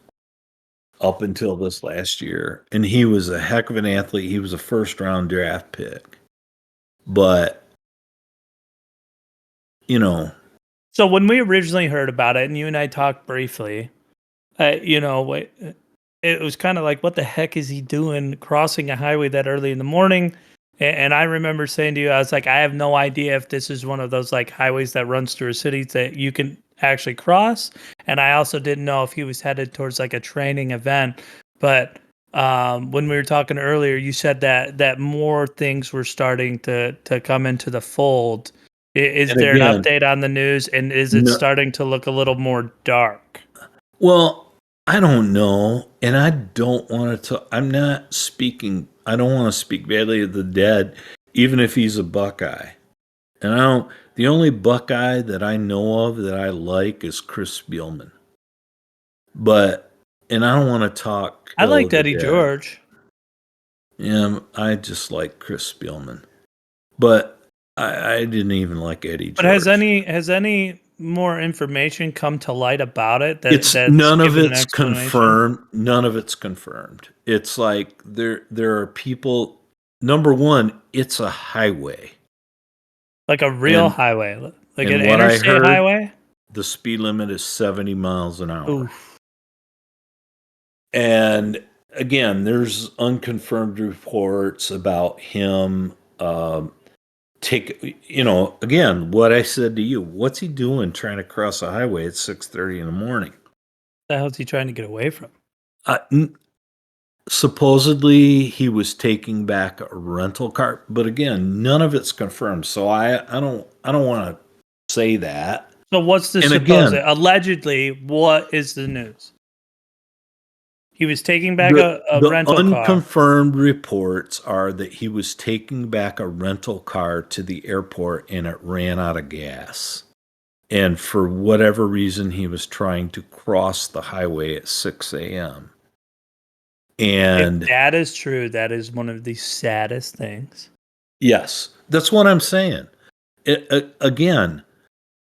up until this last year, and he was a heck of an athlete. He was a first round draft pick, but you know, So when we originally heard about it, and you and I talked briefly, it was kind of like, what the heck is he doing crossing a highway that early in the morning? And I remember saying to you, I was like, I have no idea if this is one of those like highways that runs through a city that you can actually cross. And I also didn't know if he was headed towards like a training event. But when we were talking earlier, you said that more things were starting to come into the fold. Is and there an again, update on the news, and is it no, starting to look a little more dark? well, I don't know, and I don't want to. I'm not speaking. I don't want to speak badly of the dead, even if he's a Buckeye. And I don't. The only Buckeye that I know of that I like is Chris Spielman. But and I don't want to talk I ill of liked the Eddie dead. George, Yeah, I just like Chris Spielman. But I didn't even like Eddie but has George. any more information come to light about it It's that's none of given an it's explanation? confirmed. None of it's confirmed. It's like there are people. Number one, it's a highway, Like a real and highway, like an what I interstate heard, highway? the speed limit is 70 miles an hour. Oof. And again, there's unconfirmed reports about him. Again, what I said to you. What's he doing trying to cross a highway at 6:30 in the morning? The hell's he trying to get away from? Uh, Supposedly he was taking back a rental car, but again, none of it's confirmed. So I don't want to say that. So what's the And supposed? again, Allegedly, what is the news? He was taking back the a the rental car. unconfirmed reports are that he was taking back a rental car to the airport and it ran out of gas. And for whatever reason, he was trying to cross the highway at 6 a.m. If And that is true, that is one of the saddest things. yes, that's what I'm saying. Again,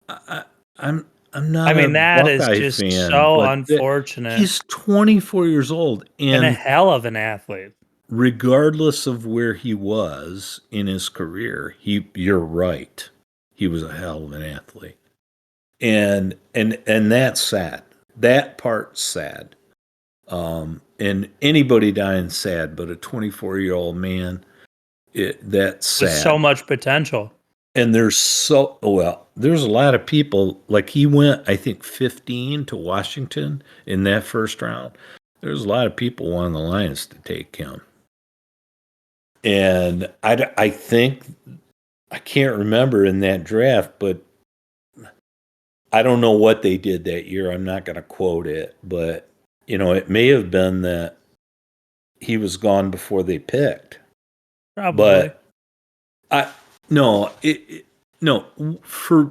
I, I'm I'm I not a mean, that is Buckeye just fan, so but unfortunate, he's 24 years old, and a and hell of an athlete. regardless of where he was in his career, you're right. He was a hell of an athlete. And that's sad. That part's sad. And anybody dying sad, but a 24-year-old man, that's With so sad. much potential. And there's a lot of people, like he went, I think, 15 to Washington in that first round. There's a lot of people wanting the Lions to take him. And I think, I can't remember in that draft, but I don't know what they did that year. I'm not going to quote it, but, it may have been that he was gone before they picked. Probably. But I, no, no, for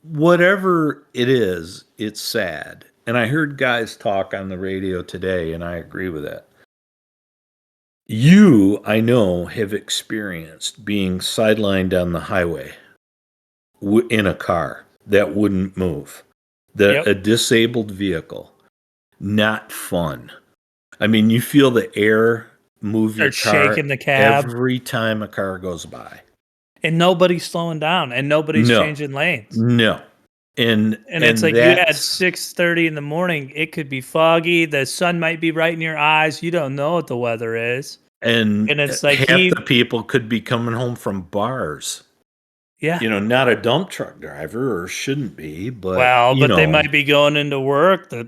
whatever it is, it's sad. And I heard guys talk on the radio today, and I agree with that. You, I know, have experienced being sidelined on the highway in a car that wouldn't move, Yep. a disabled vehicle. Not fun. I mean, you feel the air move your Start car shaking the cab. every time a car goes by. And nobody's slowing down and nobody's No, changing lanes. no. And And it's and like you had that's 6:30 in the morning. It could be foggy. The sun might be right in your eyes. You don't know what the weather is. and And it's like half the people could be coming home from bars. yeah. Not a dump truck driver, or shouldn't be, but Well, but they might be going into work that,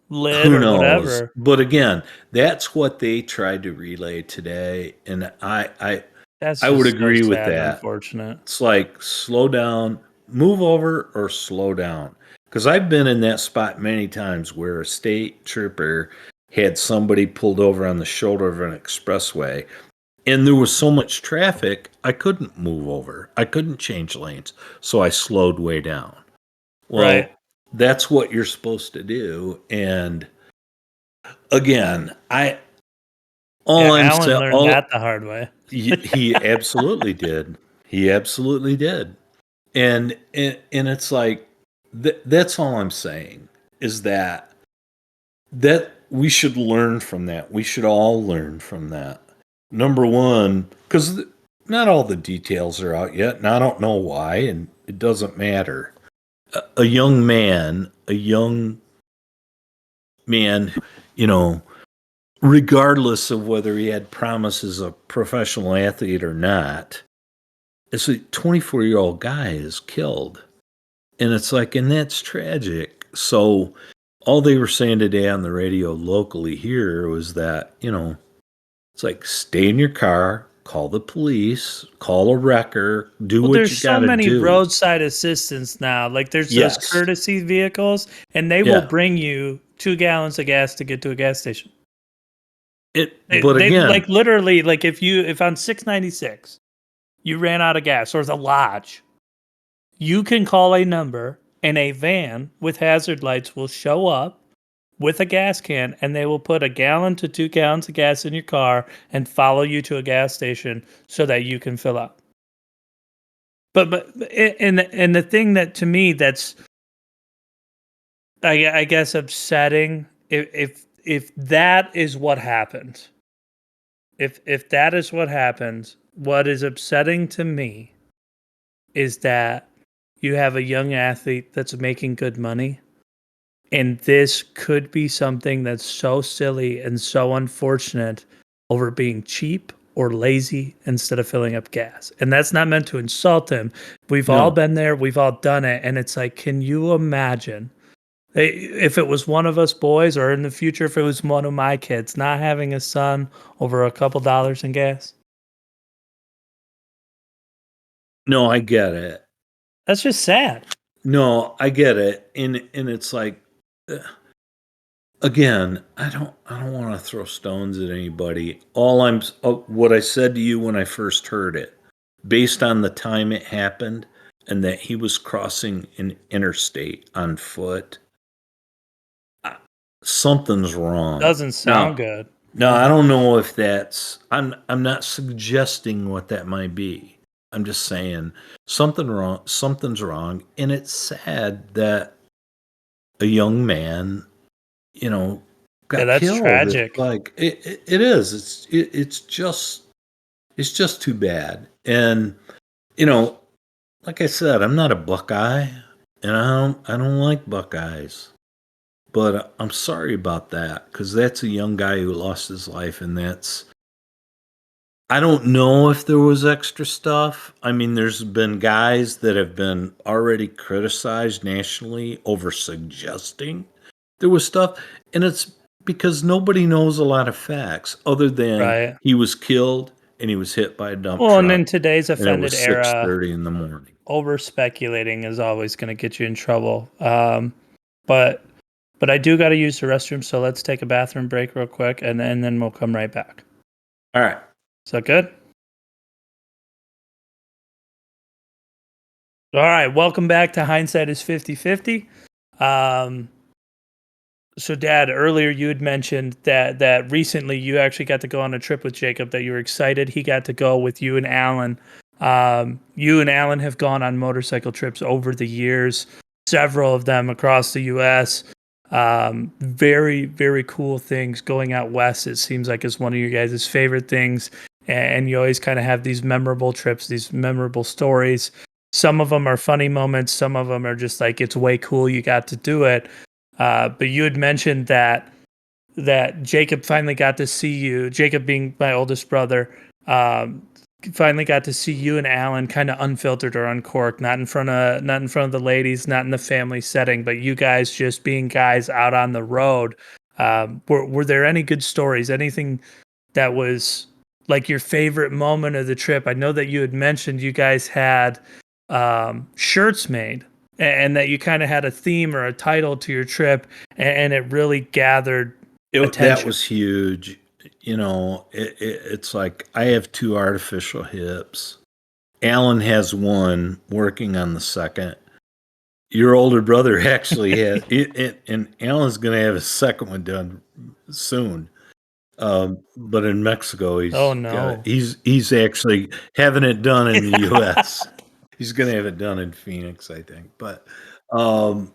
lit who or knows? whatever. But again, that's what they tried to relay today, and That's I would just so agree with sad and that. unfortunate. It's like, slow down, move over, or slow down. Because I've been in that spot many times where a state trooper had somebody pulled over on the shoulder of an expressway, and there was so much traffic, I couldn't move over. I couldn't change lanes. So I slowed way down. Well, Right. that's what you're supposed to do. And again, Yeah, all I'm Alan saying, learned that the hard way. he absolutely did. He absolutely did. And it's like, that's all I'm saying, is that we should learn from that. We should all learn from that. Number one, because not all the details are out yet, and I don't know why, and it doesn't matter. A young man, you know, regardless of whether he had promise as a professional athlete or not, it's a 24-year-old guy is killed. And it's like, and that's tragic. So all they were saying today on the radio locally here was that, it's like, stay in your car, call the police, call a wrecker, do Well, what there's you so got to many do. roadside assistance now. Like there's those Yes. courtesy vehicles, and they will Yeah. bring you 2 gallons of gas to get to a gas station. But They again, like literally like if on 696 you ran out of gas or the lodge, you can call a number and a van with hazard lights will show up with a gas can and they will put 1 to 2 gallons of gas in your car and follow you to a gas station so that you can fill up. But and the thing that to me that's I guess upsetting if that is what happened. If that is what happened, what is upsetting to me is that you have a young athlete that's making good money, and this could be something that's so silly and so unfortunate over being cheap or lazy instead of filling up gas. And that's not meant to insult him. We've all no. been there, we've all done it, and it's like, can you imagine if it was one of us boys, or in the future if it was one of my kids, not having a son over a couple dollars in gas? No, I get it. That's just sad. No, I get it. And it's like, uh, again, I don't want to throw stones at anybody. What I said to you when I first heard it, based on the time it happened and that he was crossing an interstate on foot, something's wrong. Doesn't sound Now, good. now I don't know if that's, I'm not suggesting what that might be. I'm just saying something's wrong, and it's sad that a young man, Yeah, got that's killed. It's tragic. like, it is. It's just too bad. And you know, like I said, I'm not a Buckeye, and I don't like Buckeyes. But I'm sorry about that because that's a young guy who lost his life, and that's I don't know if there was extra stuff. I mean, there's been guys that have been already criticized nationally over suggesting there was stuff, and it's because nobody knows a lot of facts other than Right. he was killed and he was hit by a dump Well, and truck, in today's and it offended was era, 6:30 in the morning. over speculating is always going to get you in trouble. But but I do got to use the restroom, so let's take a bathroom break real quick, and then we'll come right back. All right. Is that good? All right, welcome back to Hindsight is 50/50. Um, so, Dad, earlier you had mentioned that recently you actually got to go on a trip with Jacob. That you were excited he got to go with you and Alan. You and Alan have gone on motorcycle trips over the years, several of them across the U.S. Very very cool things going out west. It seems like is one of your guys' favorite things, and you always kind of have these memorable trips, these memorable stories. Some of them are funny moments. Some of them are just like it's way cool you got to do it. But you had mentioned that Jacob finally got to see you. Jacob being my oldest brother, finally got to see you and Alan kind of unfiltered or uncorked, not in front of the ladies, not in the family setting, but you guys just being guys out on the road. Were there any good stories? Anything that was like your favorite moment of the trip? I know that you had mentioned you guys had shirts made and that you kind of had a theme or a title to your trip, and it really gathered That attention. was huge. It's like I have two artificial hips. Alan has one working on the second. Your older brother actually has it, and Alan's going to have his second one done soon. But in Mexico, Oh he's got it. no. He's actually having it done in the U.S. He's going to have it done in Phoenix, I think. But um,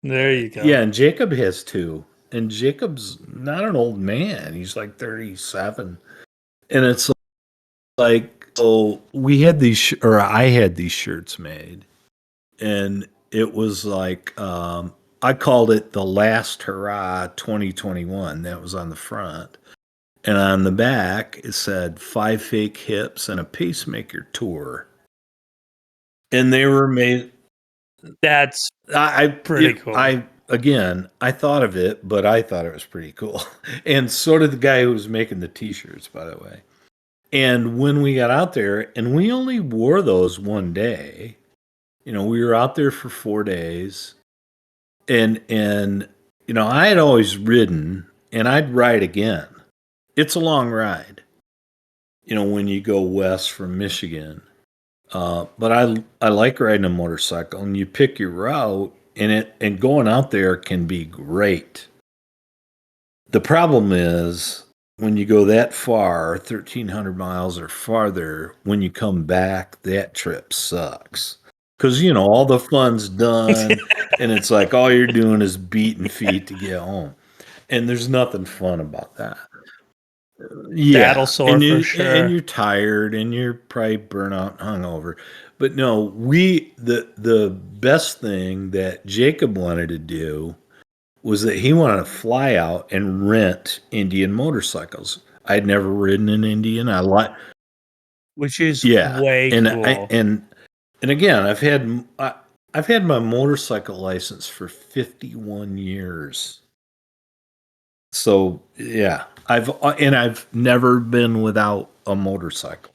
There you go. yeah, and Jacob has two, and Jacob's not an old man. He's like 37, and it's like so we had these or I had these shirts made, and it was like I called it the last hurrah 2021. That was on the front, and on the back it said 5 fake hips and a pacemaker tour, and they were made. That's I pretty cool. I again I thought of it, but I thought it was pretty cool, and so did the guy who was making the T-shirts, by the way. And when we got out there, and we only wore those one day, we were out there for 4 days, and I had always ridden, and I'd ride again. It's a long ride, when you go west from Michigan. But I like riding a motorcycle, and you pick your route, and going out there can be great. The problem is when you go that far, 1,300 miles or farther, when you come back, that trip sucks. Because, all the fun's done, and it's like all you're doing is beating feet to get home. And there's nothing fun about that. Saddle Yeah, sore and for you're sure. tired, and you're probably burnout, hungover. But no, the best thing that Jacob wanted to do was that he wanted to fly out and rent Indian motorcycles. I'd never ridden an Indian. I like, Which is yeah, way and I cool. and again, I've had my motorcycle license for 51 years. So yeah, I've never been without a motorcycle.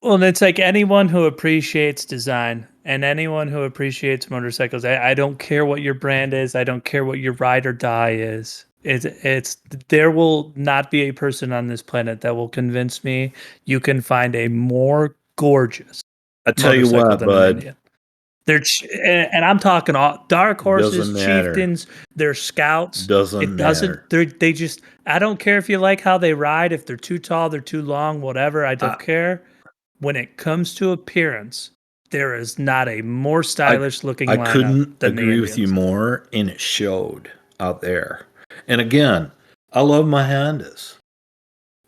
Well, and it's like anyone who appreciates design and anyone who appreciates motorcycles. I don't care what your brand is. I don't care what your ride or die is. It's there will not be a person on this planet that will convince me you can find a more gorgeous I tell you motorcycle what, than an bud, Indian. And I'm talking all dark horses, doesn't matter. chieftains, they're scouts. Doesn't It doesn't. matter. They just. I don't care if you like how they ride. If they're too tall, they're too long. Whatever. I don't I care. When it comes to appearance, there is not a more I stylish looking I lineup couldn't than the agree with you Indians. more, and it showed out there. And again, I love my Hondas.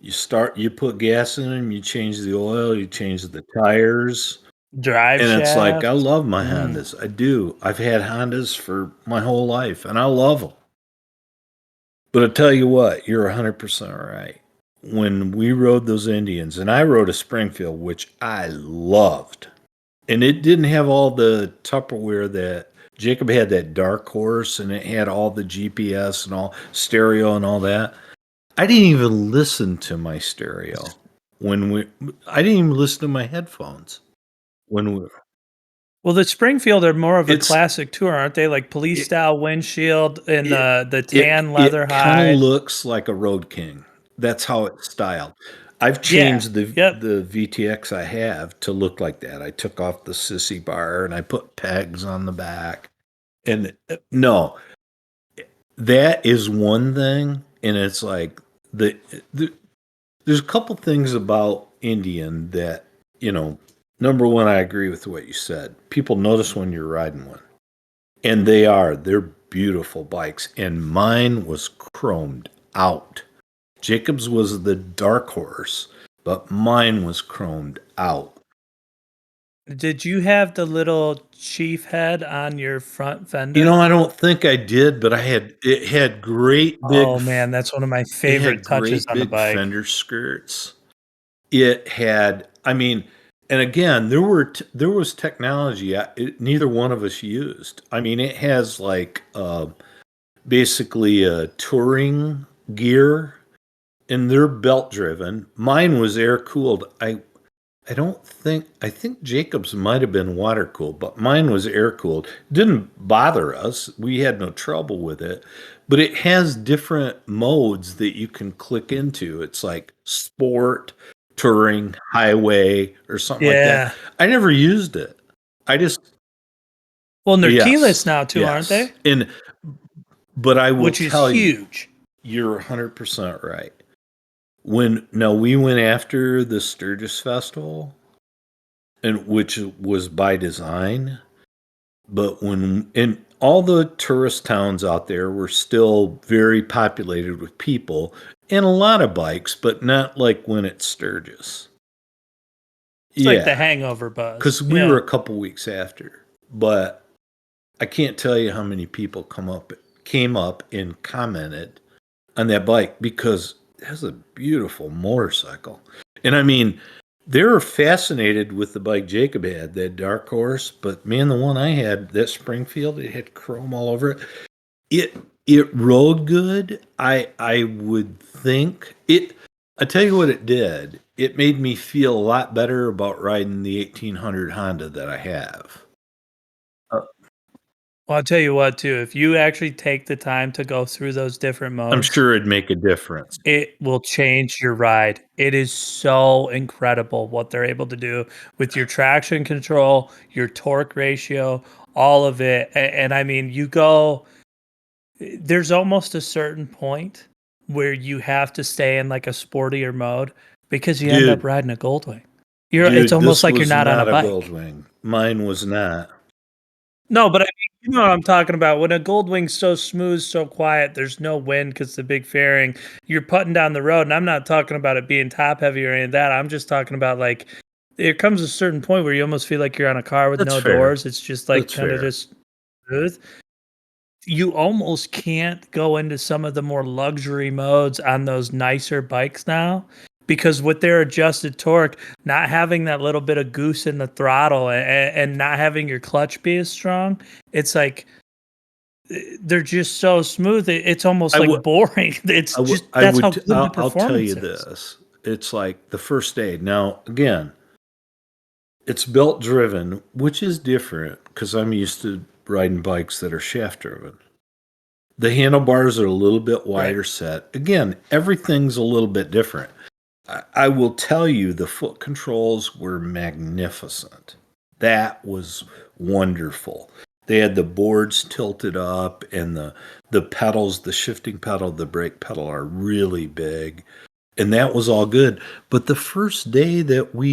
You put gas in them, you change the oil, you change the tires. Drive And it's like, I shaft. love my Mm. Hondas. I do. I've had Hondas for my whole life, and I love them. But I tell you what, you're 100% right. When we rode those Indians, and I rode a Springfield, which I loved, and it didn't have all the Tupperware that Jacob had, that dark horse, and it had all the GPS and all stereo and all that. I didn't even listen to my stereo when we. I didn't even listen to my headphones when we. Well, the Springfield are more of a It's classic tour, aren't they? Like police it style windshield and it the it tan leather it kind of hide. looks like a Road King. That's how it's styled. I've Yeah. changed Yep. the VTX I have to look like that. I took off the sissy bar and I put pegs on the back. And no, that is one thing, and it's like the there's a couple things about Indian that, you know, number one, I agree with what you said. People notice when you're riding one. And they're beautiful bikes. And mine was chromed out. Jacob's was the dark horse, but mine was chromed out. Did you have the little chief head on your front You know, fender? I don't think I did, but it had great big Oh man, that's one of my it favorite had touches great on the big bike. fender skirts. It had, I mean, and again, there was technology neither one of us used. I mean, it has like basically a touring gear, and they're belt driven. Mine was air cooled. I don't think, I think Jacob's might have been water cooled, but mine was air cooled. Didn't bother us. We had no trouble with it. But it has different modes that you can click into. It's like sport, touring, highway, or something like that. Yeah. I never used it. I just, Well, and they're keyless yes, now too, aren't yes. they? And but I will Which is tell you, huge. you're 100% right. When now we went after the Sturgis Festival, and which was by design, but when in all the tourist towns out there were still very populated with people and a lot of bikes, but not like when it's Sturgis. It's like the Yeah, hangover buzz. because we were Yeah. a couple weeks after, but I can't tell you how many people came up and commented on that bike because it was a beautiful motorcycle. And I mean, they were fascinated with the bike Jacob had, that dark horse, but man, the one I had, that Springfield, it had chrome all over it. It it rode good. I would think it. I tell you what it did. It made me feel a lot better about riding the 1800 Honda that I have. Uh, Well, I'll tell you what too, if you actually take the time to go through those different I'm modes, sure it'd make a difference. it will change your ride. It is so incredible what they're able to do with your traction control, your torque ratio, all of it. And I mean, you go, there's almost a certain point where you have to stay in like a sportier mode because you end up Dude, riding a Goldwing. It's dude, almost this like you're was not on a not a bike. Goldwing. Mine was not. No, but I mean, you know what I'm talking about. When a Goldwing's so smooth, so quiet, there's no wind because the big fairing, you're putting down the road. And I'm not talking about it being top heavy or any of that. I'm just talking about like there comes a certain point where you almost feel like you're on a car with That's no fair. doors. It's just like That's kind of fair. just smooth. You almost can't go into some of the more luxury modes on those nicer bikes now because with their adjusted torque, not having that little bit of goose in the throttle and not having your clutch be as strong, it's like they're just so smooth. It's almost I like would, boring. It's just I that's how would, good the I'll tell performance you is. this. It's like the first aid. Now, again, it's belt driven, which is different because I'm used to riding bikes that are shaft driven. The handlebars are a little bit Right. wider set. Again, everything's a little bit different. I will tell you, the foot controls were magnificent. That was wonderful. They had the boards tilted up, and the pedals, the shifting pedal, the brake pedal are really big, and that was all good. But the first day that we,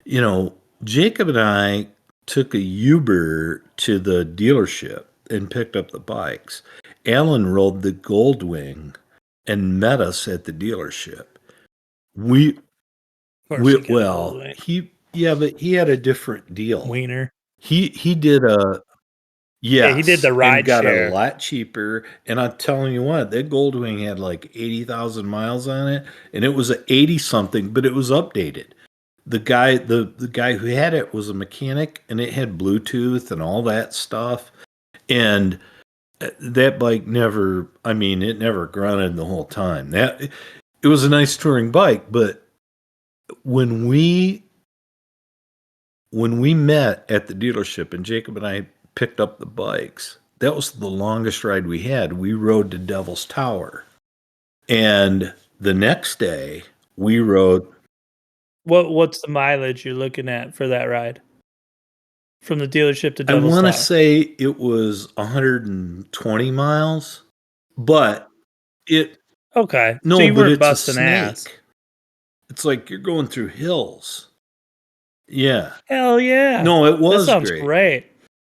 you know, Jacob and I took a Uber to the dealership and picked up the bikes. Alan rode the Goldwing and met us at the dealership. We Of course, we you get a well, Goldwing. Yeah, but he had a different deal. Wiener. He did a Yeah, he did yes, the and ride got a share. lot cheaper. And I'm telling you what, that Goldwing had like 80,000 miles on it, and it was a 80 something, but it was updated. The guy who had it was a mechanic, and it had Bluetooth and all that stuff. And that bike never, I mean, it never grunted the whole time. That it was a nice touring bike, but when we when we met at the dealership and Jacob and I picked up the bikes, that was the longest ride we had. We rode to Devil's Tower. And the next day we rode, What's the mileage you're looking at for that ride from the dealership to I Devil's want to Tower? say it was 120 miles, but it, Okay, so no, you but weren't it's a busting ass. snake. It's like you're going through hills. Yeah. Hell yeah, No, it that was sounds great. great.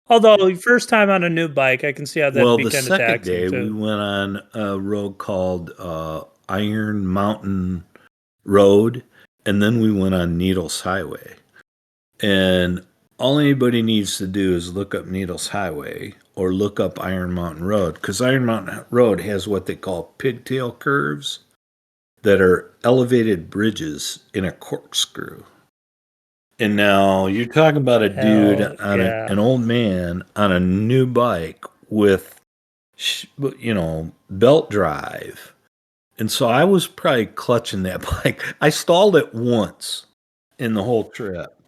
Although first time on a new bike, I can see how that'd Well, be the kind of second taxing day we too. went on a road called Iron Mountain Road, and then we went on Needles Highway. And all anybody needs to do is look up Needles Highway or look up Iron Mountain Road, because Iron Mountain Road has what they call pigtail curves that are elevated bridges in a corkscrew. And now you're talking about a dude Hell on yeah. an old man on a new bike with, belt drive. And so I was probably clutching that bike. I stalled it once in the whole trip.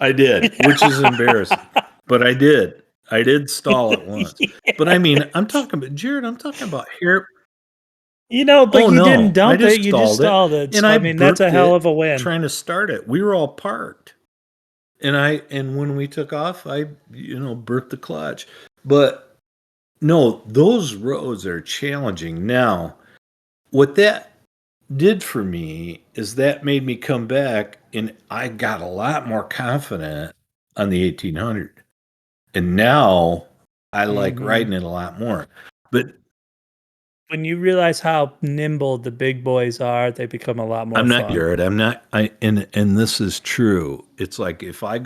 I did, which is embarrassing, but I did. I did stall it once. But I mean, I'm talking about Jared, I'm talking about here. But Oh you didn't no, I dump it, just you just stalled it stalled it. and So I I mean, that's a burped hell it of a win. trying to start it. We were all parked. And when we took off, I burped the clutch. But no, those roads are challenging. Now, what that did for me is that made me come back and I got a lot more confident on the 1800. And now I like Mhm. riding it a lot more. But When you realize how nimble the big boys are, they become a lot more I'm not fun. Jared. I'm not. And this is true. It's like if I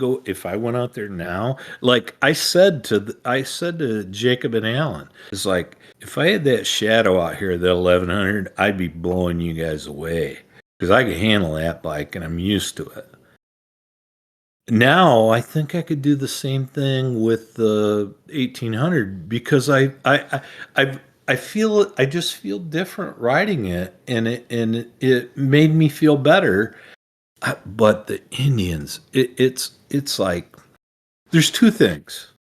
went out there now, like I said to Jacob and Alan, it's like if I had that shadow out here, that 1100, I'd be blowing you guys away because I can handle that bike and I'm used to it. Now I think I could do the same thing with the 1800 because I I just feel different riding it, and it made me feel better. But the Indians, it's like there's two things.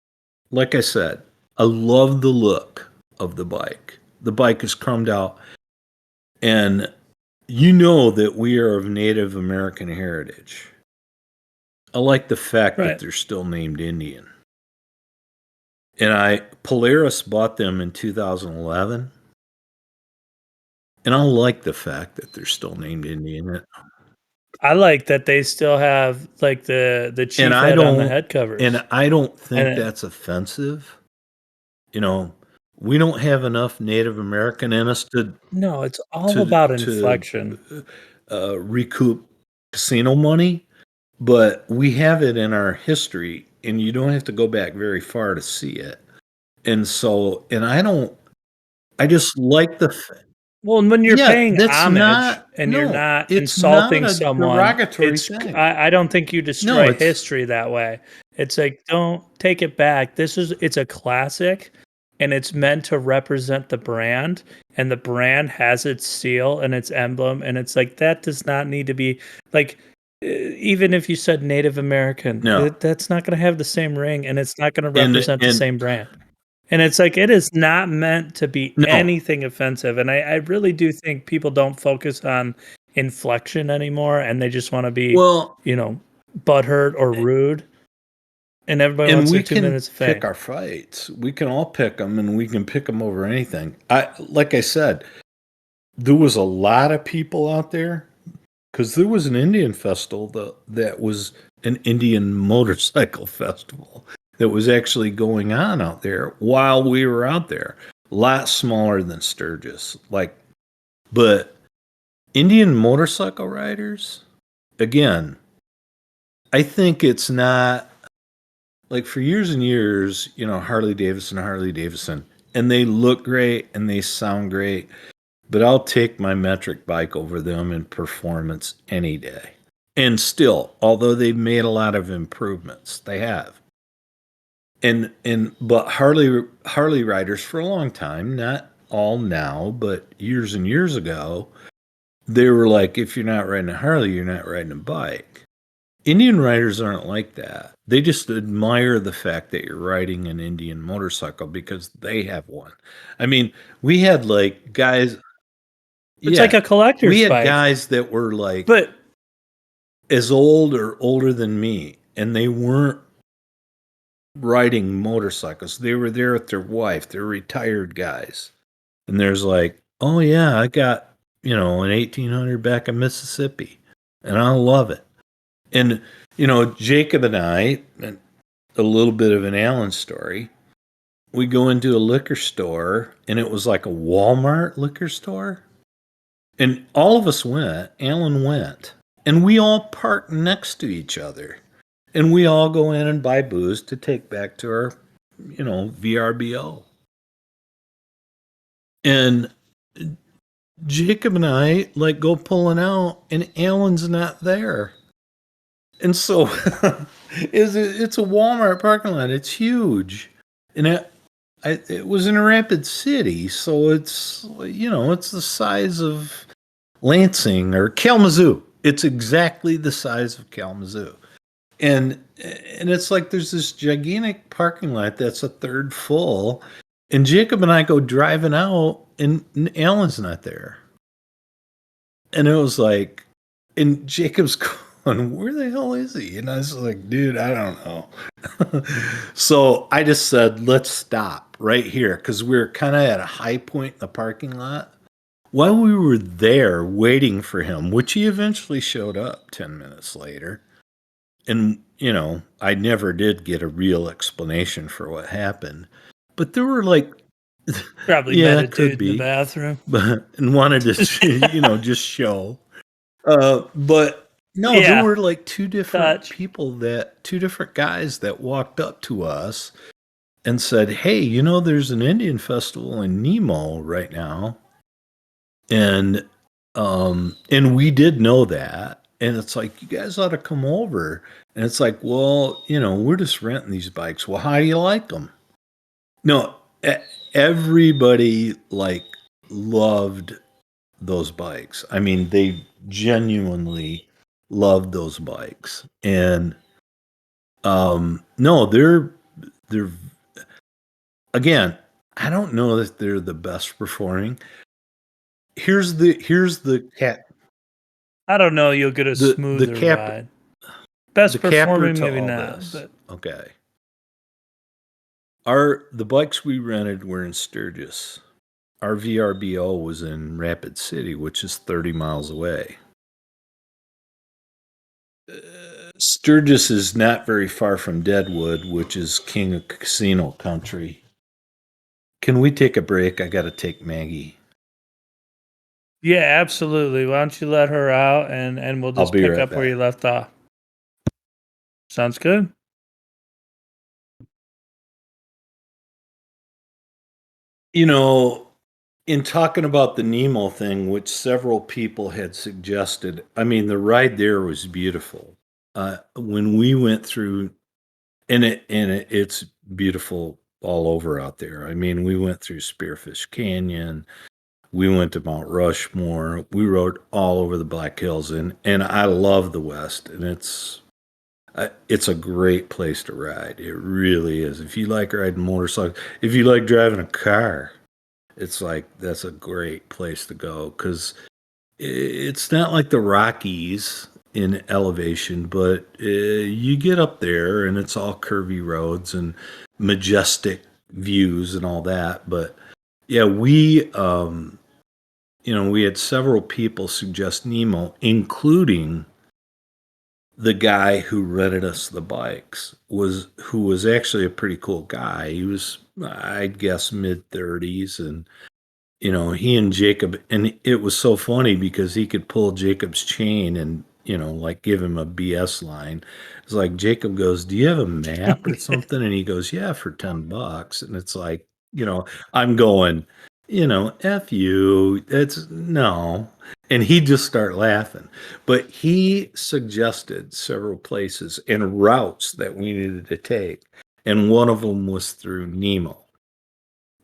Like I said, I love the look of the bike. The bike is chromed out, and you know that we are of Native American heritage. I like the fact that Right. they're still named Indian. And Polaris bought them in 2011, and I like the fact that they're still named Indian. I like that they still have, like, the And chief head on the head covers. I don't And think that's offensive. You know, we don't have enough Native American in us no, it's all to about to inflection. recoup casino money, but we have it in our history, and you don't have to go back very far to see it. And so, and I don't. I just like Well, and when you're yeah, paying that's homage not, and you're no, not it's not insulting a someone, derogatory thing. I don't think you No, destroy it's, history that way. It's like, don't take it back. It's a classic, and it's meant to represent the brand, and the brand has its seal and its emblem, and it's like, that does not need to be like, even if you said Native American, no. that's not gonna have the same ring, and it's not gonna represent the And same brand. And it's like, it is not meant to be no. anything offensive, and I really do think people don't focus on inflection anymore, and they just wanna be, Well, you know, butthurt or rude, and everybody and wants their we 2 can minutes of pick fame. our fights. We can all pick them, and we can pick them over anything. Like I said, there was a lot of people out there because there was an Indian festival that was an Indian motorcycle festival that was actually going on out there while we were out there. A lot smaller than Sturgis, but Indian motorcycle riders, again, I think it's not like for years and years, Harley Davidson, and they look great and they sound great, but I'll take my metric bike over them in performance any day. And still, although they've made a lot of improvements, they have. But Harley riders for a long time, not all now, but years and years ago, they were like, if you're not riding a Harley, you're not riding a bike. Indian riders aren't like that. They just admire the fact that you're riding an Indian motorcycle because they have one. I mean, we had like guys, It's like yeah, a we collector's had bike. guys that were like But as old or older than me, and they weren't riding motorcycles. They were there with their wife. They're retired guys. And there's like, oh yeah, I got, an 1800 back in Mississippi and I love it. And, Jacob and I, and a little bit of an Allen story, we go into a liquor store and it was like a Walmart liquor store. And all of us went, Alan went, and we all parked next to each other. And we all go in and buy booze to take back to our, VRBO. And Jacob and I like go pulling out, and Alan's not there. And so it's a Walmart parking lot. It's huge. And it was in a Rapid City, so it's the size of Lansing or Kalamazoo. It's exactly the size of Kalamazoo. And it's like there's this gigantic parking lot that's a third full, and Jacob and I go driving out, and Alan's not there. And it was like, and Jacob's going, where the hell is he? And I was like, dude, I don't know. So I just said, let's stop right here because we were kind of at a high point in the parking lot. While we were there waiting for him, which he eventually showed up 10 minutes later, and, I never did get a real explanation for what happened. But there were like, probably yeah, it could meditated in the be, bathroom. but and wanted to, just show. But no, there Yeah. were like two different Touch. two different guys that walked up to us and said, hey, there's an Indian festival in Nemo right now. And we did know that. And it's like, you guys ought to come over. And it's like, well, we're just renting these bikes. Well, how do you like them? No, everybody like loved those bikes. I mean, they genuinely loved those bikes. And no, they're again, I don't know that they're the best performing. Here's the cat I don't know. You'll get a the smoother cap ride. Best the capper performing, to maybe all not. this. But Okay. The bikes we rented were in Sturgis. Our VRBO was in Rapid City, which is 30 miles away. Sturgis is not very far from Deadwood, which is king of casino country. Can we take a break? I got to take Maggie. yeah, absolutely. Why don't you let her out and we'll I'll just be pick right up where back. you left off. Sounds good. In talking about the Nemo thing, which several people had suggested, I mean, the ride there was beautiful. When we went through, it's beautiful all over out there. I mean, we went through Spearfish Canyon, we went to Mount Rushmore, we rode all over the Black Hills, and I love the West, and it's a great place to ride. It really is. If you like riding motorcycles, if you like driving a car, it's like that's a great place to go because it's not like the Rockies in elevation, but you get up there and it's all curvy roads and majestic views and all that. But yeah, we had several people suggest Nemo, including the guy who rented us the bikes who was actually a pretty cool guy. He was, I'd guess, mid-30s, and he and Jacob, and it was so funny because he could pull Jacob's chain and like give him a BS line. It's like Jacob goes, "Do you have a map or something?" And he goes, "Yeah, for $10." And it's like, I'm going, F you. It's no. And he just start laughing. But he suggested several places and routes that we needed to take. And one of them was through Nemo.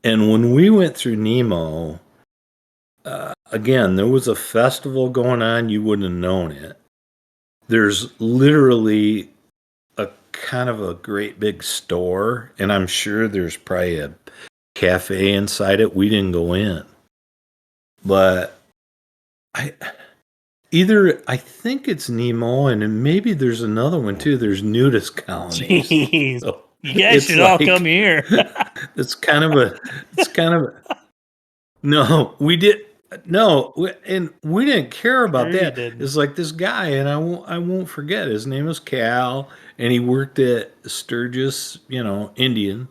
And when we went through Nemo, again, there was a festival going on. You wouldn't have known it. There's literally a kind of a great big store, and I'm sure there's probably a cafe inside it. We didn't go in, but I think it's Nemo, and then maybe there's another one too. There's nudist colonies. Jeez. So You guys should all come here. it's kind of no, we did no, and we didn't care about Sure you that. didn't. It's like this guy, and I won't forget. His name was Cal, and he worked at Sturgis, Indian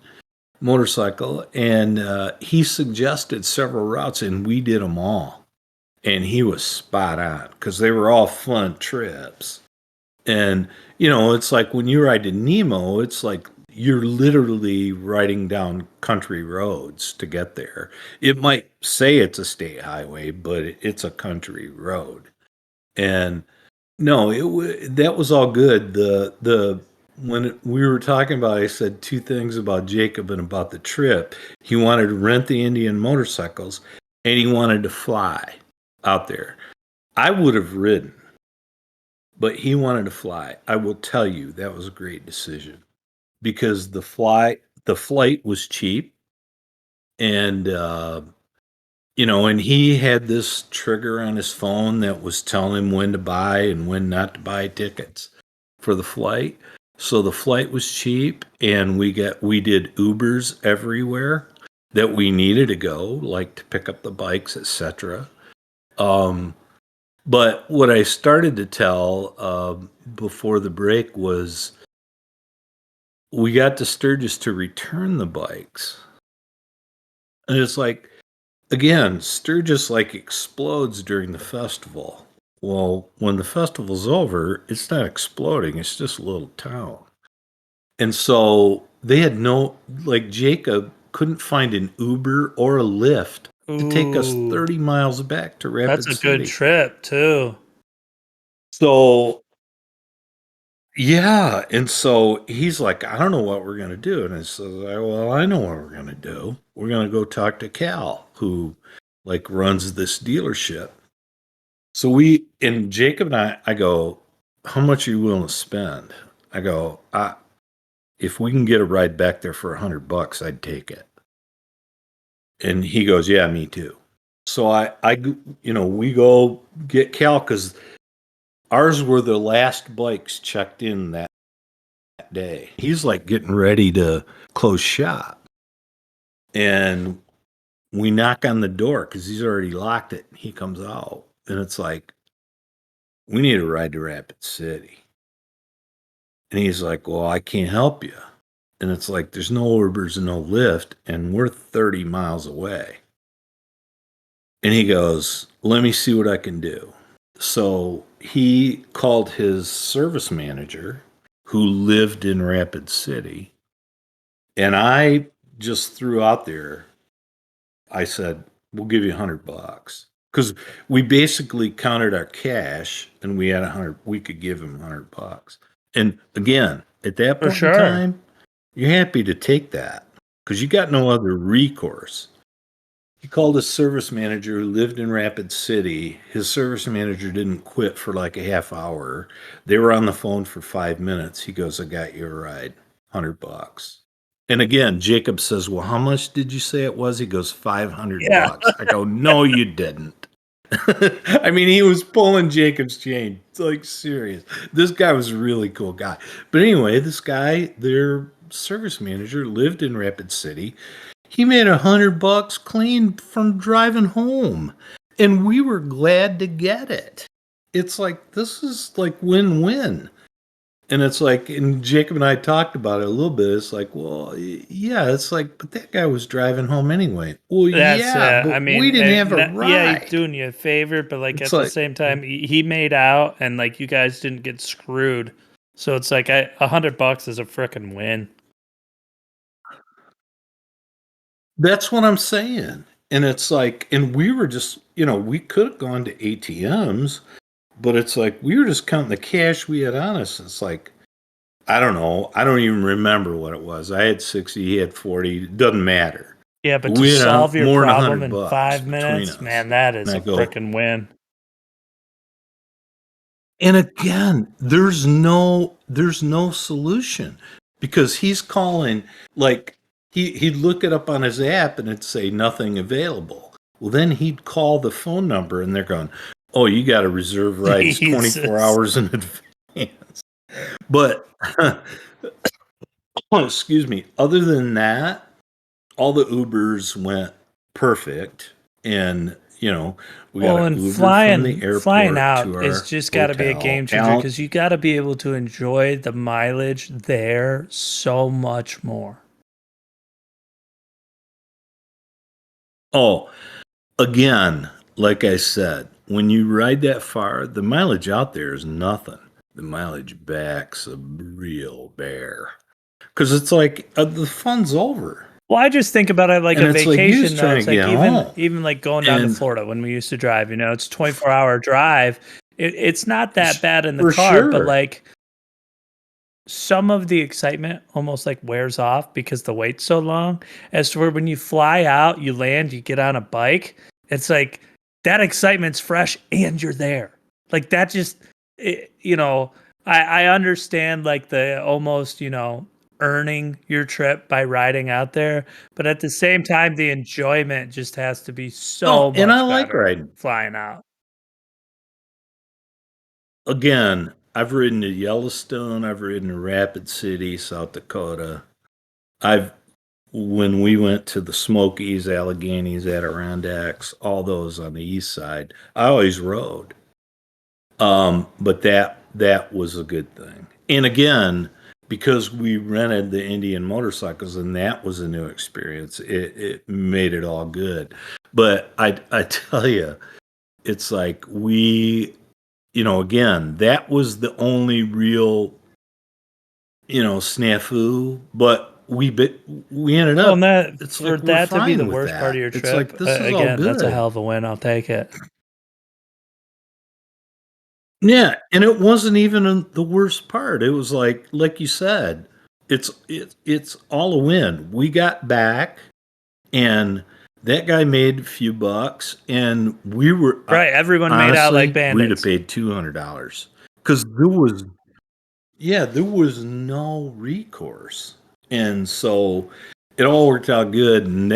motorcycle, and he suggested several routes, and we did them all, and he was spot on because they were all fun trips. And it's like when you ride to Nemo, it's like you're literally riding down country roads to get there. It might say it's a state highway, but it's a country road. And no, that was all good. The when we were talking about it, I said two things about Jacob and about the trip. He wanted to rent the Indian motorcycles, and he wanted to fly out there. I would have ridden, but he wanted to fly. I will tell you that was a great decision because the flight was cheap, and and he had this trigger on his phone that was telling him when to buy and when not to buy tickets for the flight. So the flight was cheap, and we did Ubers everywhere that we needed to go, like to pick up the bikes, etc. But what I started to tell before the break was we got to Sturgis to return the bikes. And it's like, again, Sturgis like explodes during the festival. Well, when the festival's over, it's not exploding. It's just a little town. And so they had like Jacob couldn't find an Uber or a Lyft to take us 30 miles back to Rapid City. That's a good trip, too. So, yeah. And so he's like, I don't know what we're going to do. And I said, well, I know what we're going to do. We're going to go talk to Cal, who like runs this dealership. So and Jacob and I go, how much are you willing to spend? I go, if we can get a ride back there for $100, I'd take it. And he goes, yeah, me too. So we go get Cal because ours were the last bikes checked in that day. He's like getting ready to close shop. And we knock on the door because he's already locked it. He comes out, and it's like, we need a ride to Rapid City. And he's like, well, I can't help you. And it's like, there's no Ubers and no Lyft, and we're 30 miles away. And he goes, let me see what I can do. So he called his service manager who lived in Rapid City. And I just threw out there, I said, we'll give you $100. Because we basically counted our cash, and we had we could give him $100. And again, at that point in time, you're happy to take that because you got no other recourse. He called a service manager who lived in Rapid City. His service manager didn't quit for like a half hour. They were on the phone for 5 minutes. He goes, I got you a ride, $100. And again, Jacob says, well, how much did you say it was? He goes, $500. I go, no, you didn't. I mean, he was pulling Jacob's chain. It's like serious. This guy was a really cool guy. But anyway, this guy, their service manager, lived in Rapid City. He made $100 clean from driving home, and we were glad to get it. It's like, this is like win-win. And it's like, and Jacob and I talked about it a little bit. It's like, well, yeah, it's like, but that guy was driving home anyway. Well, That's yeah, I but we mean, didn't have a yeah, he's ride. doing you a favor, but like It's at the like, same time, he made out, and like you guys didn't get screwed. So it's like $100 is a freaking win. that's what I'm saying. And it's like, and we were just, we could have gone to ATMs, but it's like, we were just counting the cash we had on us. It's like, I don't know. I don't even remember what it was. I had 60, he had 40. It doesn't matter. Yeah, but to We had solve your more than problem in $100 between 5 minutes, us. man, that And is I a go, freaking win. and again, there's no solution because he's calling like he'd look it up on his app and it'd say nothing available. Well, then he'd call the phone number and they're going, "Oh, you got to reserve rides 24 Jesus. hours in advance." But oh, excuse me. Other than that, all the Ubers went perfect, and we got Well, an and Uber from the flying airport out to is our just got to be a hotel. game changer because you got to be able to enjoy the mileage there so much more. Oh, again, like I said, when you ride that far, the mileage out there is nothing. The mileage back's a real bear. Because it's like the fun's over. Well, I just think about it like And a it's like you're vacation just though. trying It's to like get home. even like going down to And Florida when we used to drive, it's a 24-hour drive. It's not that bad in the for car, but sure. like some of the excitement almost like wears off because the wait's so long. As to where when you fly out, you land, you get on a bike, it's like that excitement's fresh and you're there. Like that just, it, I understand like the almost, earning your trip by riding out there, but at the same time, the enjoyment just has to be No, so and I much like better riding. flying out. Again, I've ridden to Yellowstone, I've ridden to Rapid City, South Dakota. I've when we went to the Smokies, Alleghenies, Adirondacks, all those on the east side, I always rode. But that was a good thing. And again, because we rented the Indian motorcycles and that was a new experience, it made it all good. But I tell you, it's like again, that was the only real, snafu. But we ended Well, and up. that It's for like we're that to be the fine with worst part of that. your It's trip, like this is all again, that's a good. hell of a win. I'll take it. Yeah, and it wasn't even the worst part. It was like you said, it's all a win. We got back, and that guy made a few bucks, and we were Right, everyone made out like honestly we'd have bandits. paid $200 because there was no recourse, and so it all worked out good. And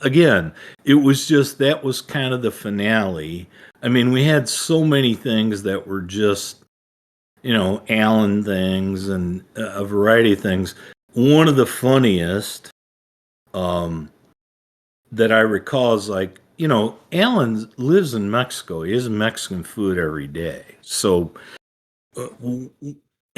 again, it was just that was kind of the finale. I mean, we had so many things that were just Allen things and a variety of things. One of the funniest um, that I recall is like Allen lives in Mexico. He has Mexican food every day, so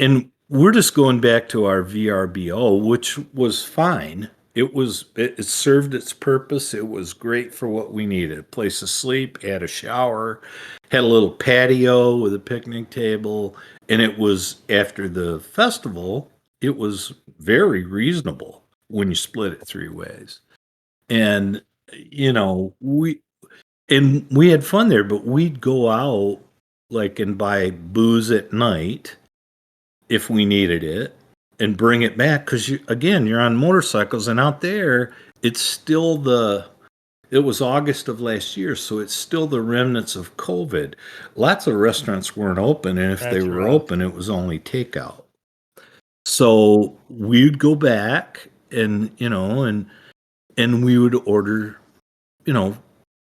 and we're just going back to our VRBO, which was fine. It served its purpose. It was great for what we needed. A place to sleep, had a shower, had a little patio with a picnic table, and it was after the festival, it was very reasonable when you split it three ways. And we had fun there, but we'd go out like and buy booze at night if we needed it and bring it back because you're on motorcycles and out there it was August of last year, so it's still the remnants of COVID. Lots of restaurants weren't open, and if they That's were rough. open it was only takeout. So we'd go back and we would order you know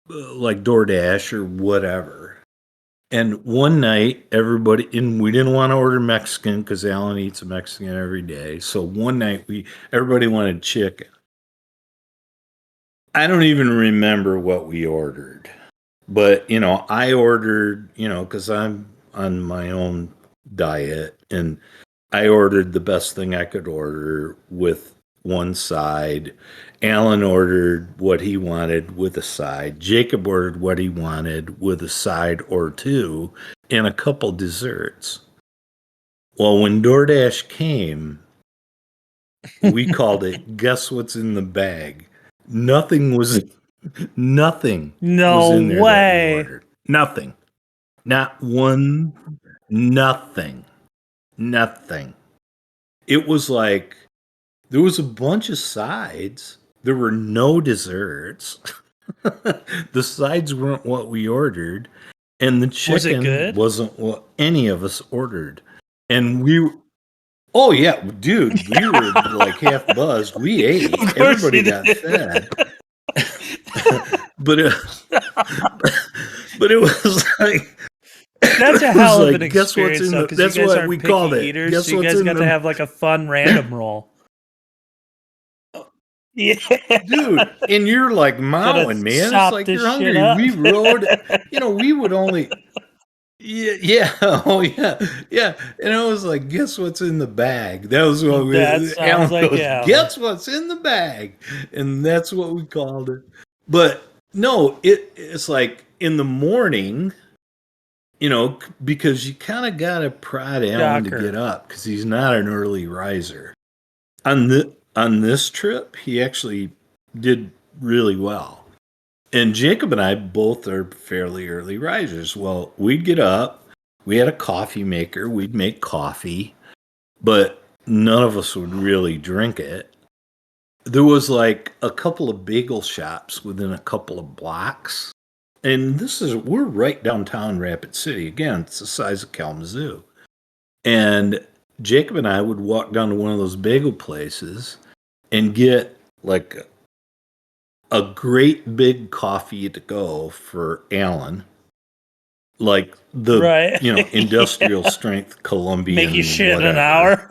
like DoorDash or whatever. And one night, and we didn't want to order Mexican because Alan eats a Mexican every day. So one night, everybody wanted chicken. I don't even remember what we ordered, but I ordered, because I'm on my own diet, and I ordered the best thing I could order with one side. Alan ordered what he wanted with a side. Jacob ordered what he wanted with a side or two and a couple desserts. Well, when DoorDash came, we called it guess what's in the bag. Nothing was No in there that we way. ordered. Nothing. Not one nothing. Nothing. It was like there was a bunch of sides. There were no desserts. The sides weren't what we ordered, and the Was it chicken good? wasn't what any of us ordered. And oh yeah, dude, we were like half buzzed. We ate. Of course Everybody you got did. fed. but it, but it was like That's a it was hell of an like guess what's experience, in though, the because you that's guys what aren't we picky called it. eaters. So Guess you what's guys in got to the have like a fun random roll. Yeah. dude, and you're like Gotta mowing, man. It's sop like this you're shit hungry. up. We rode, we would only yeah, oh yeah, yeah. And it was like, guess what's in the bag? That was what That sounds Alan like goes, Alan. guess what's in the bag? And that's what we called it. But no, it's like in the morning, because you kind of got to prod Alan to get Shocker. up because he's not an early riser. On this trip, he actually did really well. And Jacob and I both are fairly early risers. Well, we'd get up, we had a coffee maker, we'd make coffee, but none of us would really drink it. There was like a couple of bagel shops within a couple of blocks. And we're right downtown Rapid City. Again, it's the size of Kalamazoo. And Jacob and I would walk down to one of those bagel places and get like a great big coffee to go for Alan, like the Right. industrial Yeah. strength Make you Colombian shit in an whatever, hour.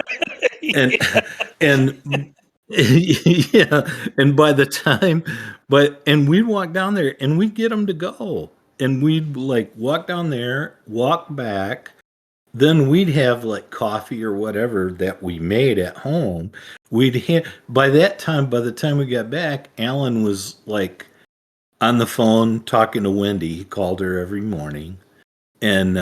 and Yeah. and yeah, and by the time, and we'd walk down there and we'd get them to go, and we'd like walk down there, walk back. Then we'd have like coffee or whatever that we made at home. By the time we got back, Alan was like on the phone talking to Wendy. He called her every morning, and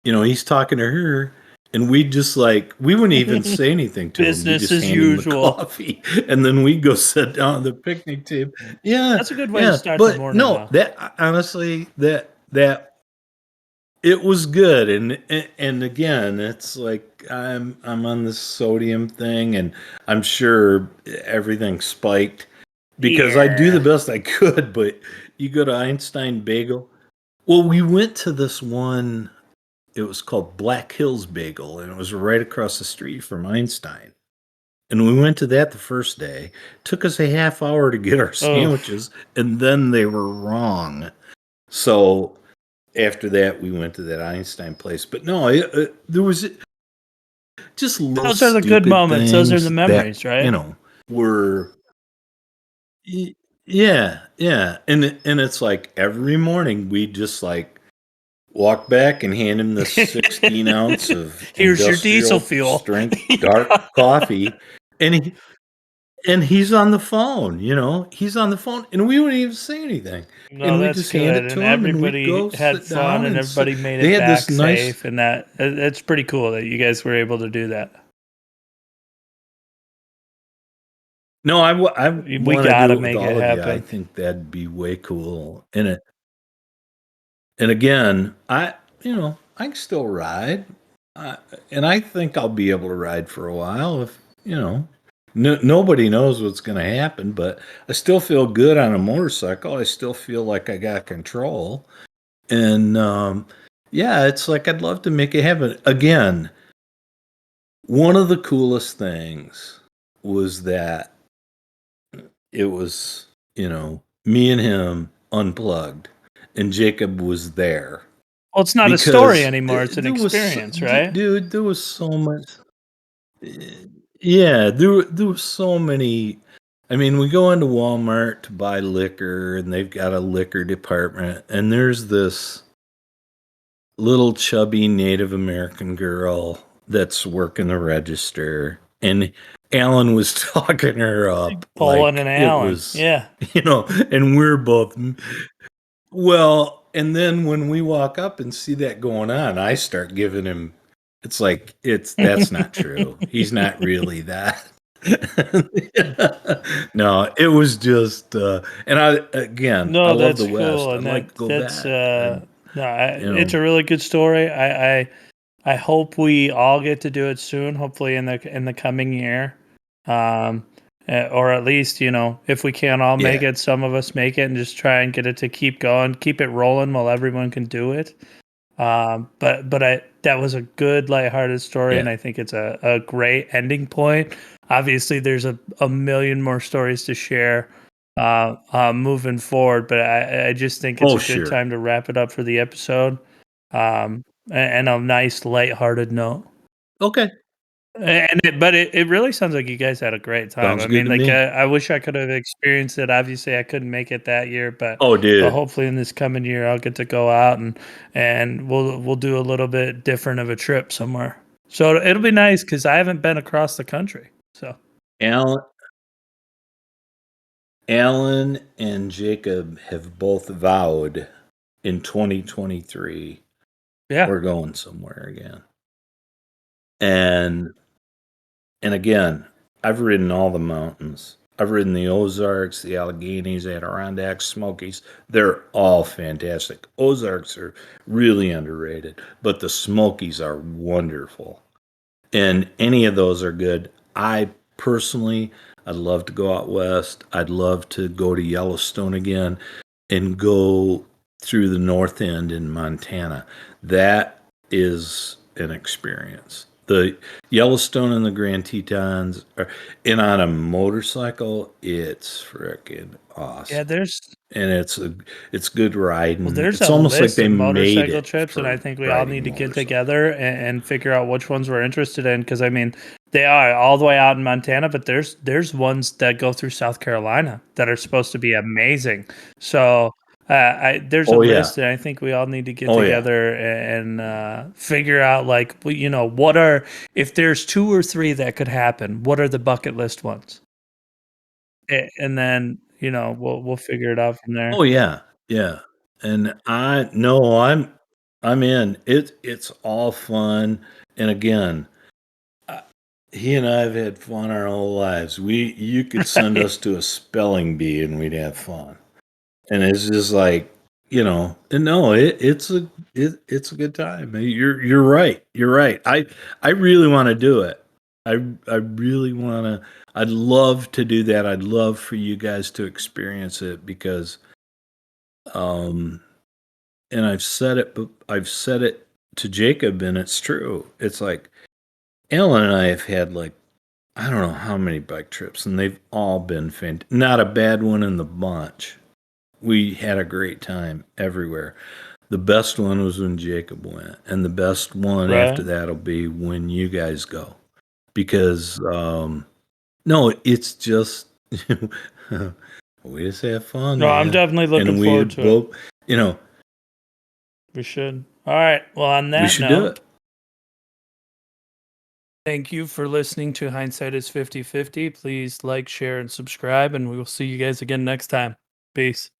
he's talking to her, and we wouldn't even say anything to him. We Business just as hand him the usual. coffee, and then we'd go sit down at the picnic table. Yeah, That's a good way to yeah, start the but morning, no, though. that honestly, that it was good, and again, it's like I'm on this sodium thing, and I'm sure everything spiked because I do the Yeah. best I could. But you go to Einstein Bagel. Well, we went to this one. It was called Black Hills Bagel, and it was right across the street from Einstein. And we went to that the first day. Took us a half hour to get our Oh, sandwiches, and then they were wrong. So after that, we went to that Einstein place. But no, there was just little those are the good stupid moments. Those are the things that memories, right? were yeah, yeah, and it's like every morning we just like walk back and hand him this 16 ounce of Here's your diesel industrial fuel. strength dark coffee, and he's on the phone. He's on the phone, and we wouldn't even say anything. No, And we that's just hand good. it And to him, and we'd everybody go had sit fun down and and everybody made they it had this back nice. safe. And it's pretty cool that you guys were able to do that. No, I We want to got do to it with make it all of you. I happen. think that'd be way cool. And again, I can still ride, and I think I'll be able to ride for a while if nobody knows what's going to happen. But I still feel good on a motorcycle. I still feel like I got control, and yeah, it's like I'd love to make it happen again. One of the coolest things was that it was, me and him unplugged, and Jacob was there Well, it's not a story because anymore. It's an experience, right? dude, there was so much. Yeah, there was so many. I mean, we go into Walmart to buy liquor, and they've got a liquor department, and there's this little chubby Native American girl that's working the register, and Alan was talking her up Poland and like it Allen. was, Yeah. and we're both well, and then when we walk up and see that going on, I start giving him it's like it's that's not true. He's not really that. No, it was just and I No, love the that's West. cool, I'd and like to go that's back. no, You it's know, a really good story. I hope we all get to do it soon. Hopefully in the coming year, um, or at least if we can't all make yeah. it, some of us make it, and just try and get it to keep going, keep it rolling while everyone can do it. But that was a good lighthearted story, and Yeah. I think it's a great ending point. Obviously, there's a million more stories to share moving forward, but I just think it's Oh, a good sure. time to wrap it up for the episode. And a nice lighthearted note. Okay. But it really sounds like you guys had a great time. Sounds I good mean, to like me. I wish I could have experienced it. Obviously, I couldn't make it that year, Oh, but dude. hopefully in this coming year, I'll get to go out and we'll do a little bit different of a trip somewhere. So it'll be nice because I haven't been across the country. So Alan Alan and Jacob have both vowed in 2023 yeah, we're going somewhere again. And and again, I've ridden all the mountains. I've ridden the Ozarks, the Alleghenies, the Adirondacks, Smokies. They're all fantastic. Ozarks are really underrated, but the Smokies are wonderful. And any of those are good. I personally, I'd love to go out west. I'd love to go to Yellowstone again and go through the north end in Montana. That is an experience. The Yellowstone and the Grand Tetons are, and on a motorcycle, it's freaking yeah. awesome. There's And it's good Well, riding. there's It's a almost like list they of made motorcycle it trips, and I for think we all riding need to get motorcycle. together and figure out which ones we're interested in. Because I mean, they are all the way out in Montana, but there's ones that go through South Carolina that are supposed to be amazing. So there's a Oh yeah. list, and I think we all need to get Oh yeah. together and figure out like what are if there's two or three that could happen. What are the bucket list ones? And then we'll figure it out from there. Oh yeah, yeah. And I no, I'm in. It's all fun. And again, uh, he and I have had fun our whole lives. You could send Right. us to a spelling bee and we'd have fun. And it's just like, and no, it's a good time. You're right. You're right. I really want to do it. I really want to. I'd love to do that. I'd love for you guys to experience it because um and I've said it to Jacob, and it's true. It's like Alan and I have had like I don't know how many bike trips, and they've all been not a bad one in the bunch. We had a great time everywhere. The best one was when Jacob went, and the best one after Right. that'll be when you guys go. Because no, it's just we just have fun, No, I'm man, definitely looking and we forward to it. both, you know, We should. All right. Well, on we that should do note, it. thank you for listening to Hindsight is 50/50. Please like, share, and subscribe, and we will see you guys again next time. Peace.